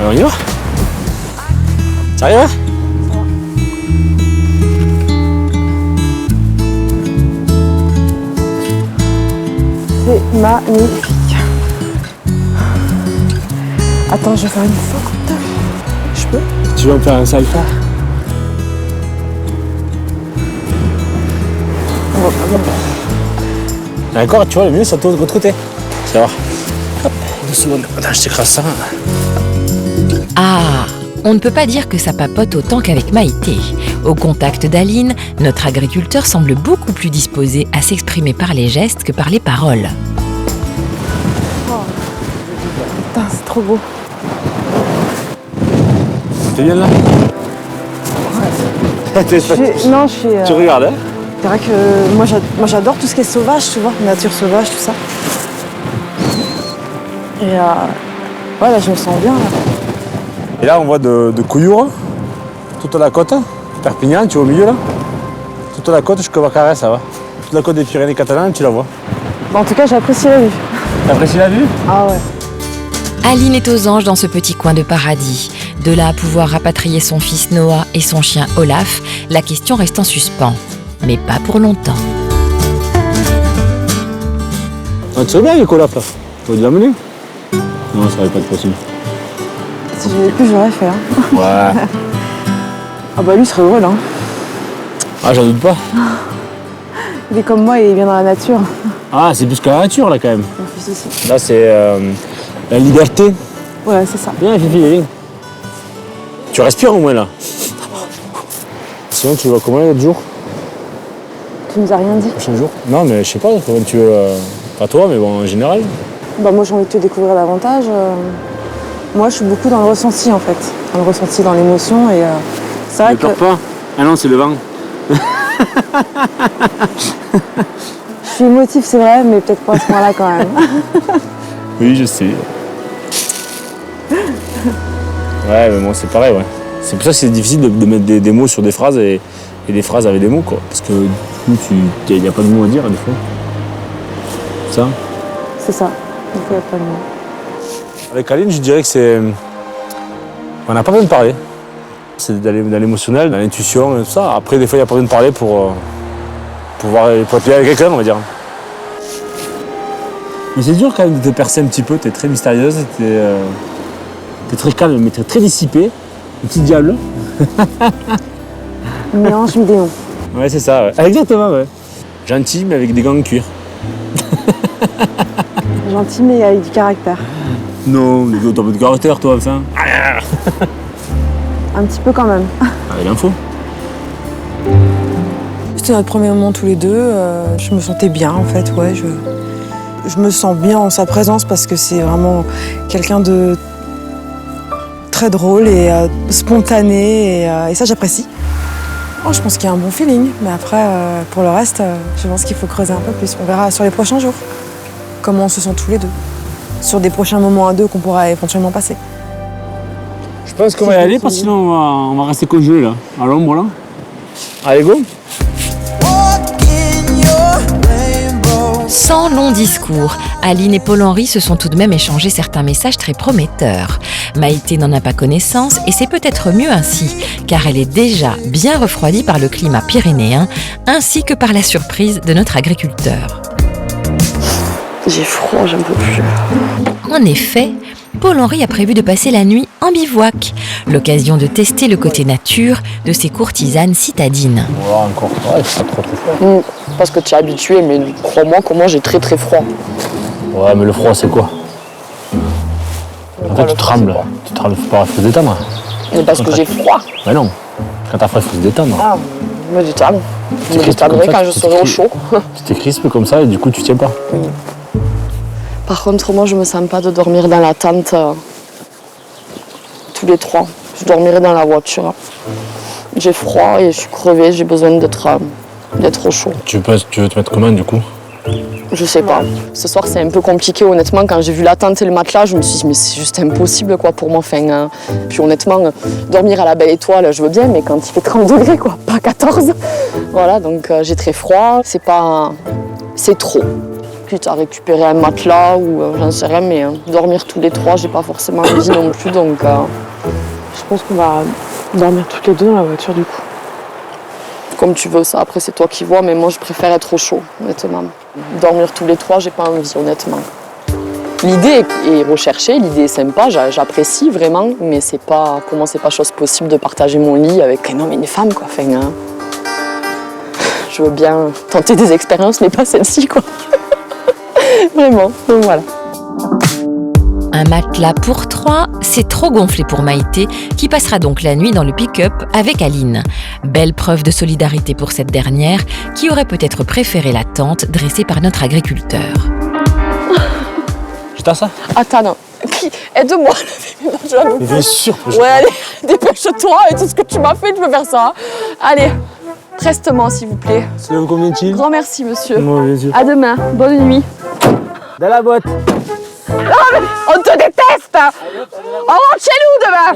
Alors on y va? Sérieux? C'est magnifique. Attends, je vais faire une photo. Je peux? Tu veux me faire un selfie? D'accord, tu vois, le mieux, c'est de l'autre côté. Tu vas voir. Hop, 2 secondes. Attends, je t'écrase ça. Ah, on ne peut pas dire que ça papote autant qu'avec Maïté. Au contact d'Aline, notre agriculteur semble beaucoup plus disposé à s'exprimer par les gestes que par les paroles. Putain, c'est trop beau. T'es bien là? Ouais. Non, je suis... Tu regardes, hein? C'est vrai que moi j'adore tout ce qui est sauvage, tu vois, nature sauvage, tout ça. Et ouais, là je me sens bien. Là. Et là on voit de Couilloure, toute la côte, Perpignan, tu vois au milieu là. Toute la côte jusqu'au Vacarès, ça va. Toute la côte des Pyrénées catalanes, tu la vois. Bon, en tout cas, j'apprécie la vue. T'apprécies la vue? Ah ouais. Aline est aux anges dans ce petit coin de paradis. De là à pouvoir rapatrier son fils Noah et son chien Olaf, la question reste en suspens. Mais pas pour longtemps. Ah, tu serais bien avec Olaf là? Tu veux l'amener? Non, ça va pas être possible. Si j'avais pu, j'aurais fait. Hein. Ouais. Ah bah lui, il serait heureux là. Hein. Ah, j'en doute pas. Il est comme moi, il est bien dans la nature. Ah, c'est plus que la nature là quand même. Mon fils aussi. Là, c'est la liberté. Ouais, c'est ça. Viens, Fifi, viens. Tu respires au moins là. Sinon, tu vois comment l'autre jour? Tu nous as rien dit. Prochain jour? Non, mais je sais pas comment tu veux. Pas toi, mais bon, en général. Bah moi, j'ai envie de te découvrir davantage. Moi, je suis beaucoup dans le ressenti en fait. Dans le ressenti, dans l'émotion. Et c'est vrai Ne pleure pas. Ah non, c'est le vent. Je suis émotive, c'est vrai, mais peut-être pas à ce point-là quand même. Oui, je sais. Ouais, mais moi, c'est pareil, ouais. C'est pour ça que c'est difficile de mettre des mots sur des phrases et des phrases avec des mots, quoi. Parce que du coup, il n'y a pas de mots à dire, des fois. Ça? C'est ça. Donc, il n'y a pas de mots. Avec Aline, je dirais que c'est... On n'a pas besoin de parler. C'est d'aller dans l'émotionnel, dans l'intuition et tout ça. Après, des fois, il n'y a pas besoin de parler pour être lié avec quelqu'un, on va dire. Mais c'est dur quand même de te percer un petit peu. T'es très mystérieuse, t'es très calme, mais t'es très dissipée. Un petit diable. Mélange vidéo. Ouais, c'est ça, ouais. Exactement, ouais. Gentil, mais avec des gants de cuir. Gentil, mais avec du caractère. Non, t'as pas de caractère, toi, enfin. Un petit peu quand même. Avec l'info. C'était notre premier moment tous les deux. Je me sentais bien, en fait, ouais. Je me sens bien en sa présence parce que c'est vraiment quelqu'un de très drôle et spontané. Et ça, j'apprécie. Oh, je pense qu'il y a un bon feeling. Mais après, pour le reste, je pense qu'il faut creuser un peu plus. On verra sur les prochains jours comment on se sent tous les deux. Sur des prochains moments à deux qu'on pourra éventuellement passer. Je pense qu'on va y aller parce que sinon on va rester congelés là, à l'ombre là. Allez, go! Sans long discours, Aline et Paul-Henri se sont tout de même échangé certains messages très prometteurs. Maïté n'en a pas connaissance et c'est peut-être mieux ainsi, car elle est déjà bien refroidie par le climat pyrénéen, ainsi que par la surprise de notre agriculteur. J'ai froid, j'en peux plus. En effet, Paul-Henri a prévu de passer la nuit en bivouac, l'occasion de tester le côté nature de ses courtisanes citadines. Voilà, encore, ouais, c'est pas trop froid. Parce que tu es habitué, mais crois-moi que moi j'ai très froid. Ouais, mais le froid c'est quoi? En fait, tu trembles, faut pas se détendre. Mais parce que j'ai froid. Mais non, quand t'as froid, il faut se détendre. Ah, moi du détendre. Je me détendrai quand je serai au chaud. Tu t'es crispé comme ça et du coup tu tiens pas. Oui. Par contre, moi je me sens pas de dormir dans la tente tous les trois. Je dormirai dans la voiture. J'ai froid et je suis crevée, j'ai besoin d'être au chaud. Tu veux te mettre comment du coup? Je sais pas. Ce soir c'est un peu compliqué honnêtement. Quand j'ai vu la tente et le matelas, je me suis dit mais c'est juste impossible quoi pour moi. Enfin, puis honnêtement, dormir à la belle étoile, je veux bien, mais quand il fait 30 degrés quoi, pas 14. Voilà, donc j'ai très froid. C'est trop. quitte à récupérer un matelas ou j'en sais rien, mais dormir tous les trois, j'ai pas forcément envie non plus, donc je pense qu'on va dormir toutes les deux dans la voiture du coup. Comme tu veux ça, après c'est toi qui vois, mais moi je préfère être au chaud, honnêtement. Dormir tous les trois, j'ai pas envie, honnêtement. L'idée est recherchée, l'idée est sympa, j'apprécie vraiment, mais c'est pas, pour moi c'est pas chose possible de partager mon lit avec un homme et une femme, quoi. Enfin, je veux bien tenter des expériences, mais pas celle-ci, quoi. Vraiment, donc voilà. Un matelas pour 3, c'est trop gonflé pour Maïté, qui passera donc la nuit dans le pick-up avec Aline. Belle preuve de solidarité pour cette dernière, qui aurait peut-être préféré la tente dressée par notre agriculteur. Je t'en ça? Attends, non. Aide-moi. Mais bien sûr. Ouais, allez, dépêche-toi, et tout ce que tu m'as fait, tu peux faire ça. Allez, preste-moi, s'il vous plaît. Ça vous convient-il? Grand merci, monsieur. Moi, bien sûr. À demain, bonne nuit. Dans la boîte. Non, mais on te déteste. On rentre chez nous demain.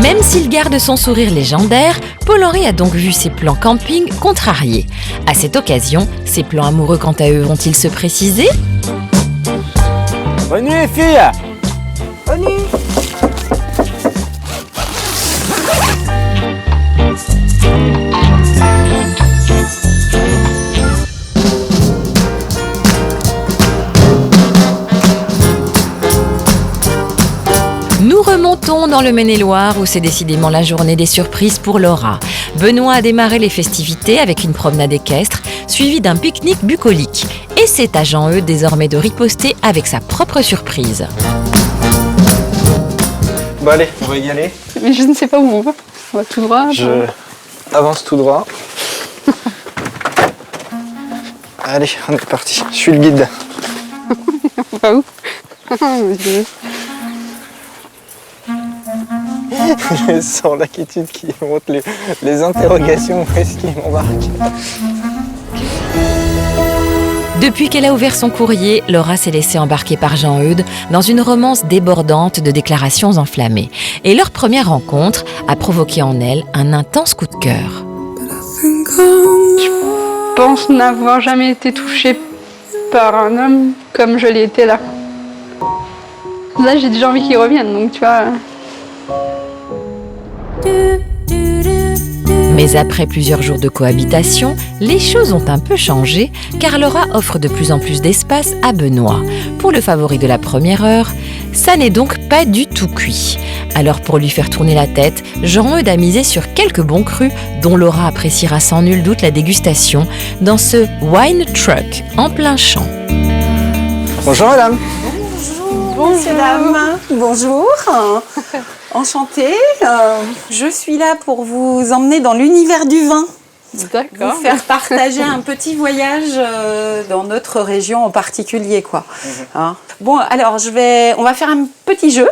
Même s'il garde son sourire légendaire, Paul-Henri a donc vu ses plans camping contrariés. À cette occasion, ses plans amoureux quant à eux vont-ils se préciser? Bonne nuit les filles. Bonne nuit. Nous remontons dans le Maine-et-Loire où c'est décidément la journée des surprises pour Laura. Benoît a démarré les festivités avec une promenade équestre, suivie d'un pique-nique bucolique. Et c'est à Jean-Eudes désormais de riposter avec sa propre surprise. Bon allez, on va y aller. Mais je ne sais pas où on va. On va tout droit. Je avance tout droit. Allez, on est parti. Je suis le guide. On va où? Je sens l'inquiétude qui monte, les interrogations, où est-ce qu'il m'embarque? Depuis qu'elle a ouvert son courrier, Laura s'est laissée embarquer par Jean-Eudes dans une romance débordante de déclarations enflammées. Et leur première rencontre a provoqué en elle un intense coup de cœur. Je pense n'avoir jamais été touchée par un homme comme je l'ai été là. Là, j'ai déjà envie qu'il revienne, donc tu vois... Mais après plusieurs jours de cohabitation, les choses ont un peu changé car Laura offre de plus en plus d'espace à Benoît. Pour le favori de la première heure, ça n'est donc pas du tout cuit. Alors pour lui faire tourner la tête, Jean-Eudes a misé sur quelques bons crus dont Laura appréciera sans nul doute la dégustation dans ce Wine Truck en plein champ. Bonjour madame. Bonjour messieurs, dames. Bonjour. Enchantée. Je suis là pour vous emmener dans l'univers du vin. D'accord. Vous faire partager un petit voyage dans notre région en particulier, quoi. Hein. Bon, alors on va faire un petit jeu.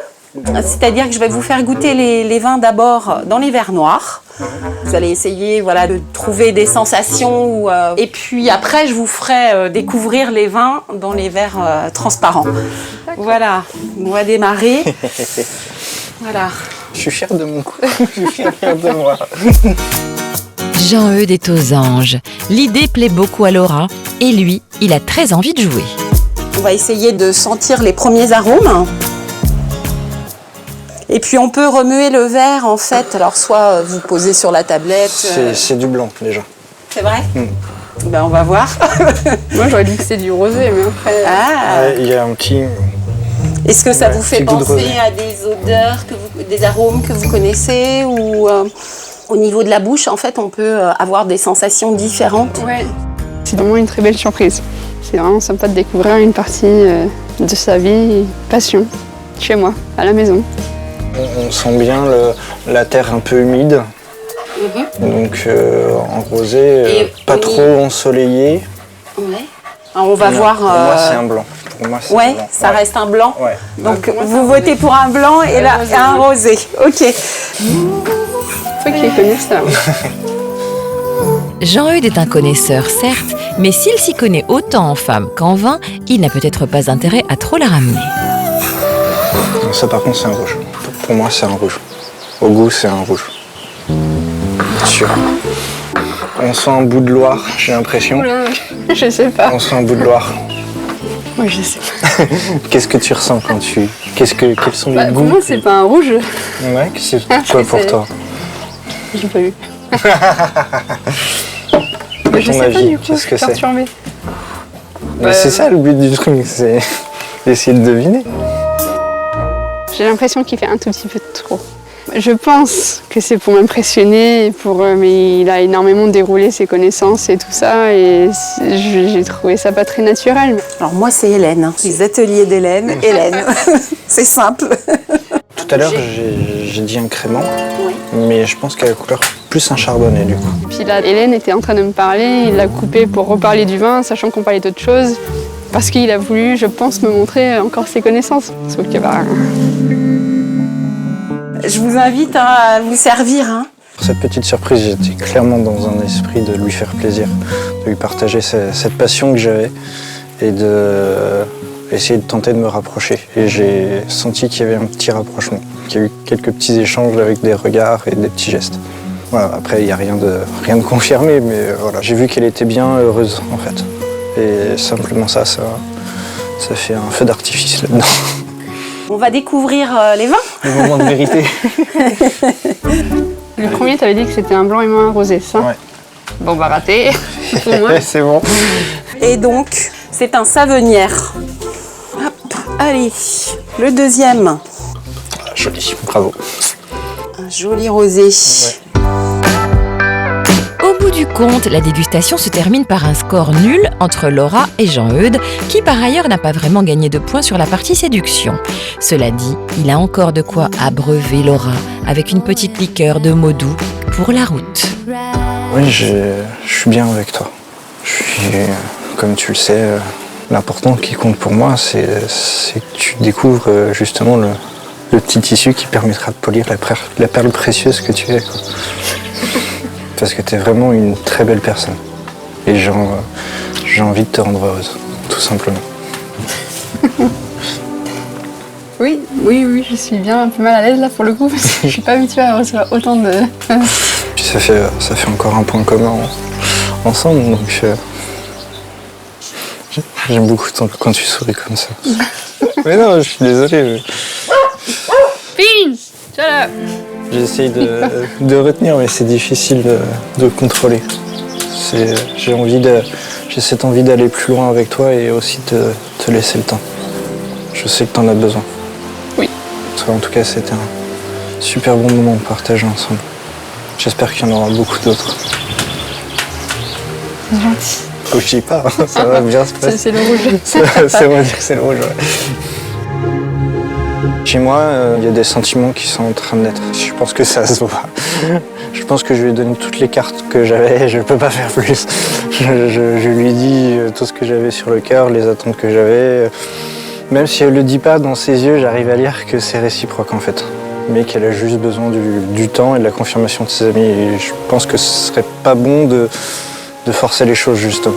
C'est-à-dire que je vais vous faire goûter les vins d'abord dans les verres noirs. Vous allez essayer de trouver des sensations. Et puis après, je vous ferai découvrir les vins dans les verres transparents. Voilà, on va démarrer. Voilà. Je suis fière de mon coup. Je suis fière de moi. Jean-Eudes est aux anges. L'idée plaît beaucoup à Laura et lui, il a très envie de jouer. On va essayer de sentir les premiers arômes. Et puis on peut remuer le verre en fait. Alors soit vous posez sur la tablette. C'est du blanc déjà. C'est vrai? Ben on va voir. Moi j'aurais dit que c'est du rosé, mais après... Ah. Il y a un petit... Est-ce que ça vous fait penser à des odeurs, des arômes que vous connaissez ou au niveau de la bouche, en fait, on peut avoir des sensations différentes? Ouais. C'est vraiment une très belle surprise. C'est vraiment sympa de découvrir une partie de sa vie, passion, chez moi, à la maison. On sent bien la terre un peu humide, donc en rosé, pas trop ensoleillé. Ouais. Alors on va voir... Pour moi, c'est un blanc. Ouais, ça reste un blanc. Ouais. Donc vous votez pour un blanc et là un rosé. Ok. Faut qu'il connaisse ça. Jean-Eudes est un connaisseur, certes, mais s'il s'y connaît autant en femmes qu'en vin, il n'a peut-être pas intérêt à trop la ramener. Ça par contre c'est un rouge. Pour moi c'est un rouge. Au goût c'est un rouge. Sûr. On sent un bout de Loire, j'ai l'impression. Oula, je sais pas. On sent un bout de Loire. Oui, je sais pas. Qu'est-ce que tu ressens quand tu... Quels sont les goûts Pour moi, c'est pas un rouge. Ouais, c'est quoi pour toi? J'ai pas eu. À ton avis, qu'est-ce que c'est? C'est ça le but du truc, c'est d'essayer de deviner. J'ai l'impression qu'il fait un tout petit peu trop. Je pense que c'est pour m'impressionner, mais il a énormément déroulé ses connaissances et tout ça, et j'ai trouvé ça pas très naturel. Alors moi c'est Hélène, hein. Les ateliers d'Hélène, Hélène. C'est simple. Tout à l'heure j'ai dit un crément, mais je pense qu'elle a la couleur plus un chardonnay du coup. Puis là, Hélène était en train de me parler, il l'a coupé pour reparler du vin, sachant qu'on parlait d'autre chose, parce qu'il a voulu, je pense, me montrer encore ses connaissances. Sauf que Je vous invite à vous servir. Hein. Pour cette petite surprise, j'étais clairement dans un esprit de lui faire plaisir, de lui partager cette passion que j'avais et d'essayer de tenter de me rapprocher. Et j'ai senti qu'il y avait un petit rapprochement, qu'il y a eu quelques petits échanges avec des regards et des petits gestes. Voilà, après, il n'y a rien de confirmé, mais voilà, j'ai vu qu'elle était bien heureuse en fait. Et simplement ça fait un feu d'artifice là-dedans. On va découvrir les vins. Le moment de vérité. Le premier, tu avais dit que c'était un blanc et moi un rosé, ça? Ouais. Bon, bah raté. Pour moi. C'est bon. Et donc, c'est un savenière. Hop, allez, le deuxième. Ah, joli, bravo. Un joli rosé. Ouais. Au bout du compte, la dégustation se termine par un score nul entre Laura et Jean-Eudes, qui par ailleurs n'a pas vraiment gagné de points sur la partie séduction. Cela dit, il a encore de quoi abreuver Laura avec une petite liqueur de mots doux pour la route. Oui, je suis bien avec toi. Comme tu le sais, l'important qui compte pour moi, c'est que tu découvres justement le petit tissu qui permettra de polir la perle précieuse que tu es. Quoi. Parce que tu es vraiment une très belle personne. Et j'ai envie de te rendre heureuse, tout simplement. Oui, je suis bien un peu mal à l'aise là pour le coup, parce que je suis pas habituée à recevoir autant de... Puis ça fait encore un point commun ensemble, donc j'aime beaucoup quand tu souris comme ça. Mais non, je suis désolé. Pin, shut up. J'essaye de retenir, mais c'est difficile de contrôler. J'ai cette envie d'aller plus loin avec toi et aussi de te laisser le temps. Je sais que tu en as besoin. Oui. En tout cas, c'était un super bon moment de partager ensemble. J'espère qu'il y en aura beaucoup d'autres. C'est gentil. Je dis pas, ça va bien se passer. C'est le rouge. C'est vrai que c'est le rouge, ouais. Chez moi, il y a des sentiments qui sont en train de naître. Je pense que ça se voit. Je pense que je lui ai donné toutes les cartes que j'avais et je ne peux pas faire plus. Je lui ai dit tout ce que j'avais sur le cœur, les attentes que j'avais. Même si elle ne le dit pas, dans ses yeux, j'arrive à lire que c'est réciproque en fait. Mais qu'elle a juste besoin du temps et de la confirmation de ses amis. Et je pense que ce serait pas bon de forcer les choses justement.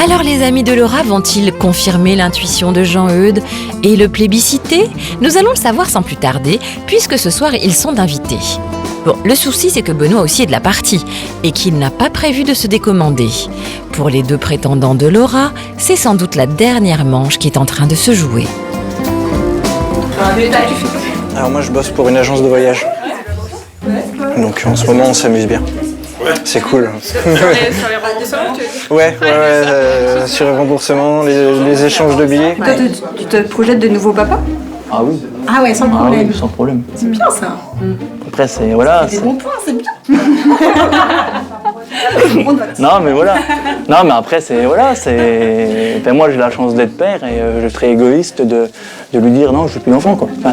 Alors les amis de Laura vont-ils confirmer l'intuition de Jean-Eudes et le plébisciter? Nous allons le savoir sans plus tarder, puisque ce soir ils sont invités. Bon, le souci c'est que Benoît aussi est de la partie, et qu'il n'a pas prévu de se décommander. Pour les deux prétendants de Laura, c'est sans doute la dernière manche qui est en train de se jouer. Alors moi je bosse pour une agence de voyage. Donc en ce moment on s'amuse bien. C'est cool. Sur les remboursements, tu veux dire? Ouais, sur les remboursements, les échanges de billets. Toi, tu te projettes de nouveau papa? Ah oui. Ah ouais, sans problème. Ah oui, sans problème. C'est bien ça. Après, c'est... Voilà. C'est des bons points, c'est bien. Non, mais voilà. Non, mais après, c'est... Voilà, c'est... Enfin, moi, j'ai la chance d'être père et je serais égoïste de lui dire non, je veux plus d'enfant, quoi. Enfin...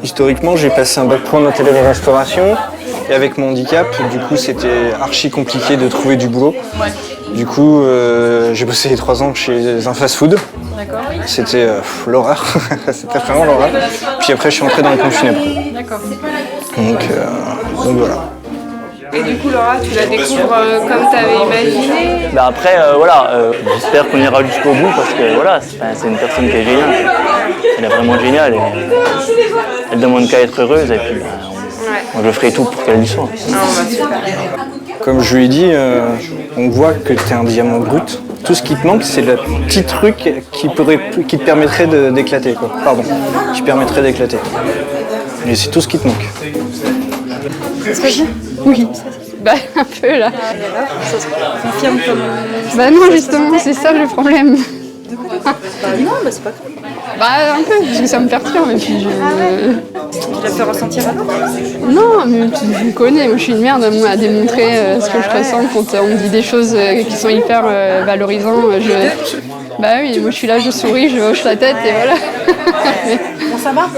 Historiquement, j'ai passé un bac pro en hôtellerie-restauration. Et avec mon handicap, du coup, c'était archi compliqué de trouver du boulot. Du coup, j'ai bossé les 3 ans chez un fast-food. C'était l'horreur. C'était vraiment l'horreur. Puis après, je suis entré dans le pompe funèbre. D'accord. Donc voilà. Et du coup, Laura, tu la découvres comme tu avais imaginé? Ben après, j'espère qu'on ira jusqu'au bout parce que voilà, c'est une personne qui est géniale. elle est vraiment géniale. Et elle demande qu'à être heureuse et puis moi, je ferai tout pour qu'elle y soit. Comme je lui ai dit, on voit que tu es un diamant brut. Tout ce qui te manque, c'est le petit truc qui te permettrait d'éclater. Pardon, qui permettrait d'éclater. Mais c'est tout ce qui te manque. Oui. Bah un peu là. Ça se confirme comme... Bah non justement, c'est ça le problème. Non, bah c'est pas grave. Bah un peu, parce que ça me perturbe et puis je... Tu l'as fait ressentir avant? Non, mais tu me connais, moi je suis une merde moi, à démontrer ce que je ressens quand on me dit des choses qui sont hyper valorisantes. Bah oui, moi je suis là, je souris, je hoche la tête et voilà. Bon, ça va?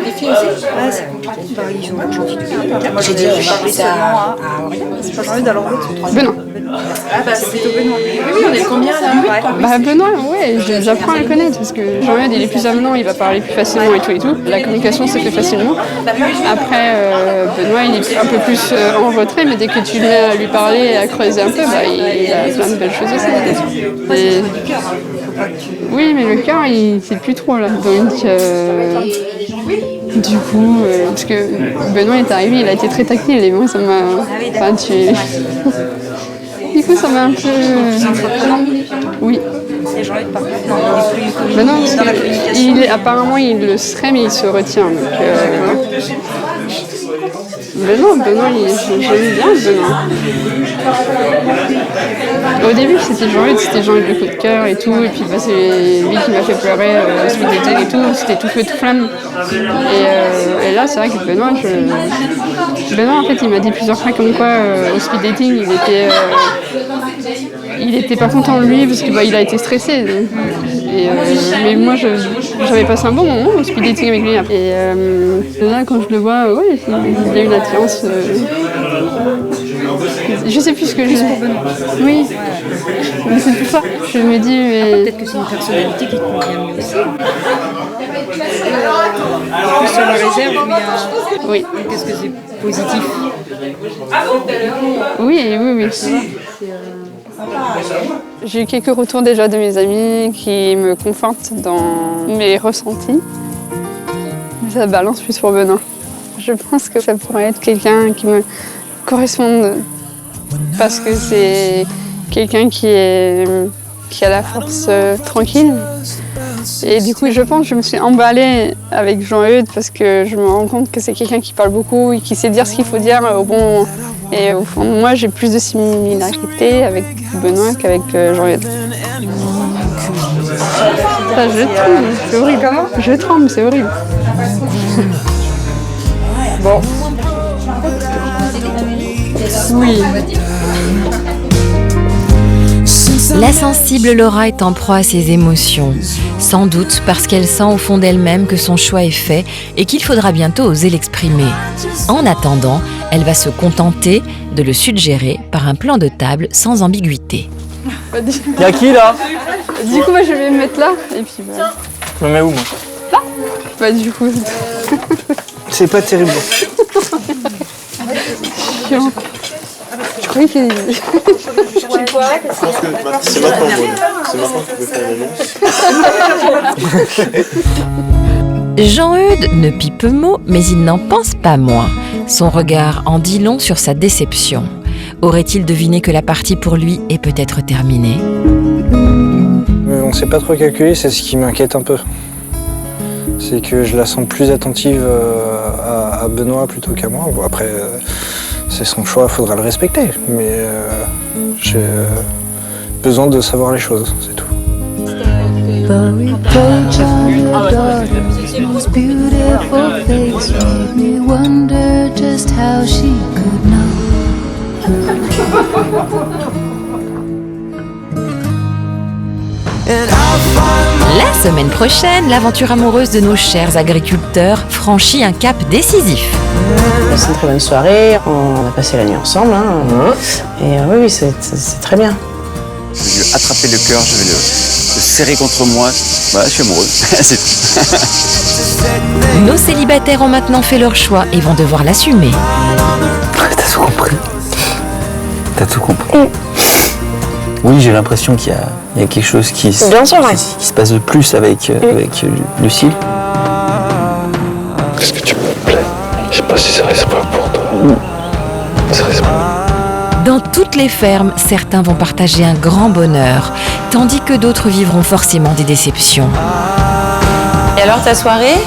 Les filles aussi? Ouais, c'est compliqué. Bah, ils sont gentils. Moi j'ai dit, je parlais seulement à... C'est pas Jean-Eudes, alors l'autre? Benoît. Ah bah c'est plutôt Benoît. Oui, on est combien là? Bah Benoît, ouais, j'apprends à le connaître parce que Jean-Eudes il est plus avenant, il va parler plus facilement et tout. La communication se fait facilement. Après, Benoît il est un peu plus en retrait, mais dès que tu le mets à lui parler et à creuser un peu, bah, il a plein de belles choses aussi. Et... Oui, mais le cœur, il sait plus trop là. Donc, du coup, parce que Benoît est arrivé, il a été très tactile et moi ça m'a... Enfin, du coup, ça m'a un peu... Oui. Et Jean-Eudes par contre, non, il est plus... Ben non, parce que apparemment il le serait, mais il se retient. Donc, Ben non, Benoît, j'aime bien Benoît. Au début, c'était Jean-Eudes le coup de cœur et tout, et puis bah, c'est lui qui m'a fait pleurer au speed dating et tout, c'était tout feu, tout flamme. Et là, c'est vrai que Benoît, en fait, il m'a dit plusieurs fois comme quoi au speed dating, il était pas content de lui parce que bah, il a été stressé. Mais moi, j'avais passé un bon moment au speed dating avec lui. Et là, quand je le vois, ouais, il y a une attirance. Je sais plus ce que je dis. Oui, mais c'est pour ça. Je me dis, mais... Peut-être que c'est une personnalité qui te convient mieux aussi. Plus sur la réserve, mais oui. Qu'est-ce que c'est positif? Oui. J'ai eu quelques retours déjà de mes amis qui me confortent dans mes ressentis. Ça balance plus pour Benoît. Je pense que ça pourrait être quelqu'un qui me corresponde parce que c'est quelqu'un qui a la force tranquille. Et du coup, je pense que je me suis emballée avec Jean-Eudes parce que je me rends compte que c'est quelqu'un qui parle beaucoup et qui sait dire ce qu'il faut dire au bon moment. Et au fond, moi, j'ai plus de similarité avec Benoît qu'avec Jean-Eudes. Ça, je tremble, c'est horrible. Comment? Je tremble, c'est horrible. Bon. Oui. La sensible Laura est en proie à ses émotions, sans doute parce qu'elle sent au fond d'elle-même que son choix est fait et qu'il faudra bientôt oser l'exprimer. En attendant, elle va se contenter de le suggérer par un plan de table sans ambiguïté. Y'a qui là? Du coup, moi je vais me mettre là et puis bah... Je me mets où moi? Là? Bah du coup... C'est pas terrible. Chiant. Je croyais qu'il... C'est maintenant que tu peux faire l'annonce. Jean-Eudes ne pipe mot, mais il n'en pense pas moins. Son regard en dit long sur sa déception. Aurait-il deviné que la partie pour lui est peut-être terminée? On ne sait pas trop calculer, c'est ce qui m'inquiète un peu. C'est que je la sens plus attentive à Benoît plutôt qu'à moi. Bon, après, c'est son choix, il faudra le respecter. Mais j'ai besoin de savoir les choses, c'est tout. La semaine prochaine, l'aventure amoureuse de nos chers agriculteurs franchit un cap décisif. C'est une très bonne soirée, on a passé la nuit ensemble. Et oui, c'est très bien. Je vais lui attraper le cœur, je vais le serrer contre moi. Voilà, je suis amoureux, c'est tout. Nos célibataires ont maintenant fait leur choix et vont devoir l'assumer. T'as tout compris. T'as tout compris. Oui, j'ai l'impression qu'il y a quelque chose qui se passe de plus avec Lucille. pas si ça reste pas pour toi. Ça reste pas. Dans toutes les fermes, certains vont partager un grand bonheur, tandis que d'autres vivront forcément des déceptions. Et alors ta soirée?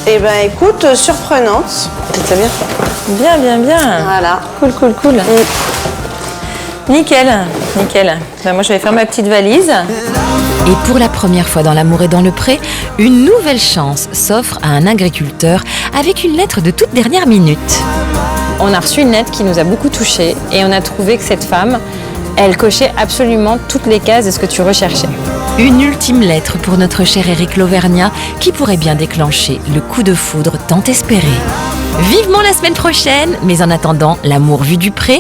Eh ben écoute, surprenante. C'est bien. Bien, bien, bien. Voilà. Cool, cool, cool. Nickel, nickel. Ben, moi je vais faire ma petite valise. Et pour la première fois dans l'amour et dans le pré, une nouvelle chance s'offre à un agriculteur avec une lettre de toute dernière minute. On a reçu une lettre qui nous a beaucoup touchés et on a trouvé que cette femme, elle cochait absolument toutes les cases de ce que tu recherchais. Une ultime lettre pour notre cher Éric Lauvergnat qui pourrait bien déclencher le coup de foudre tant espéré. Vivement la semaine prochaine, mais en attendant, l'amour vu du pré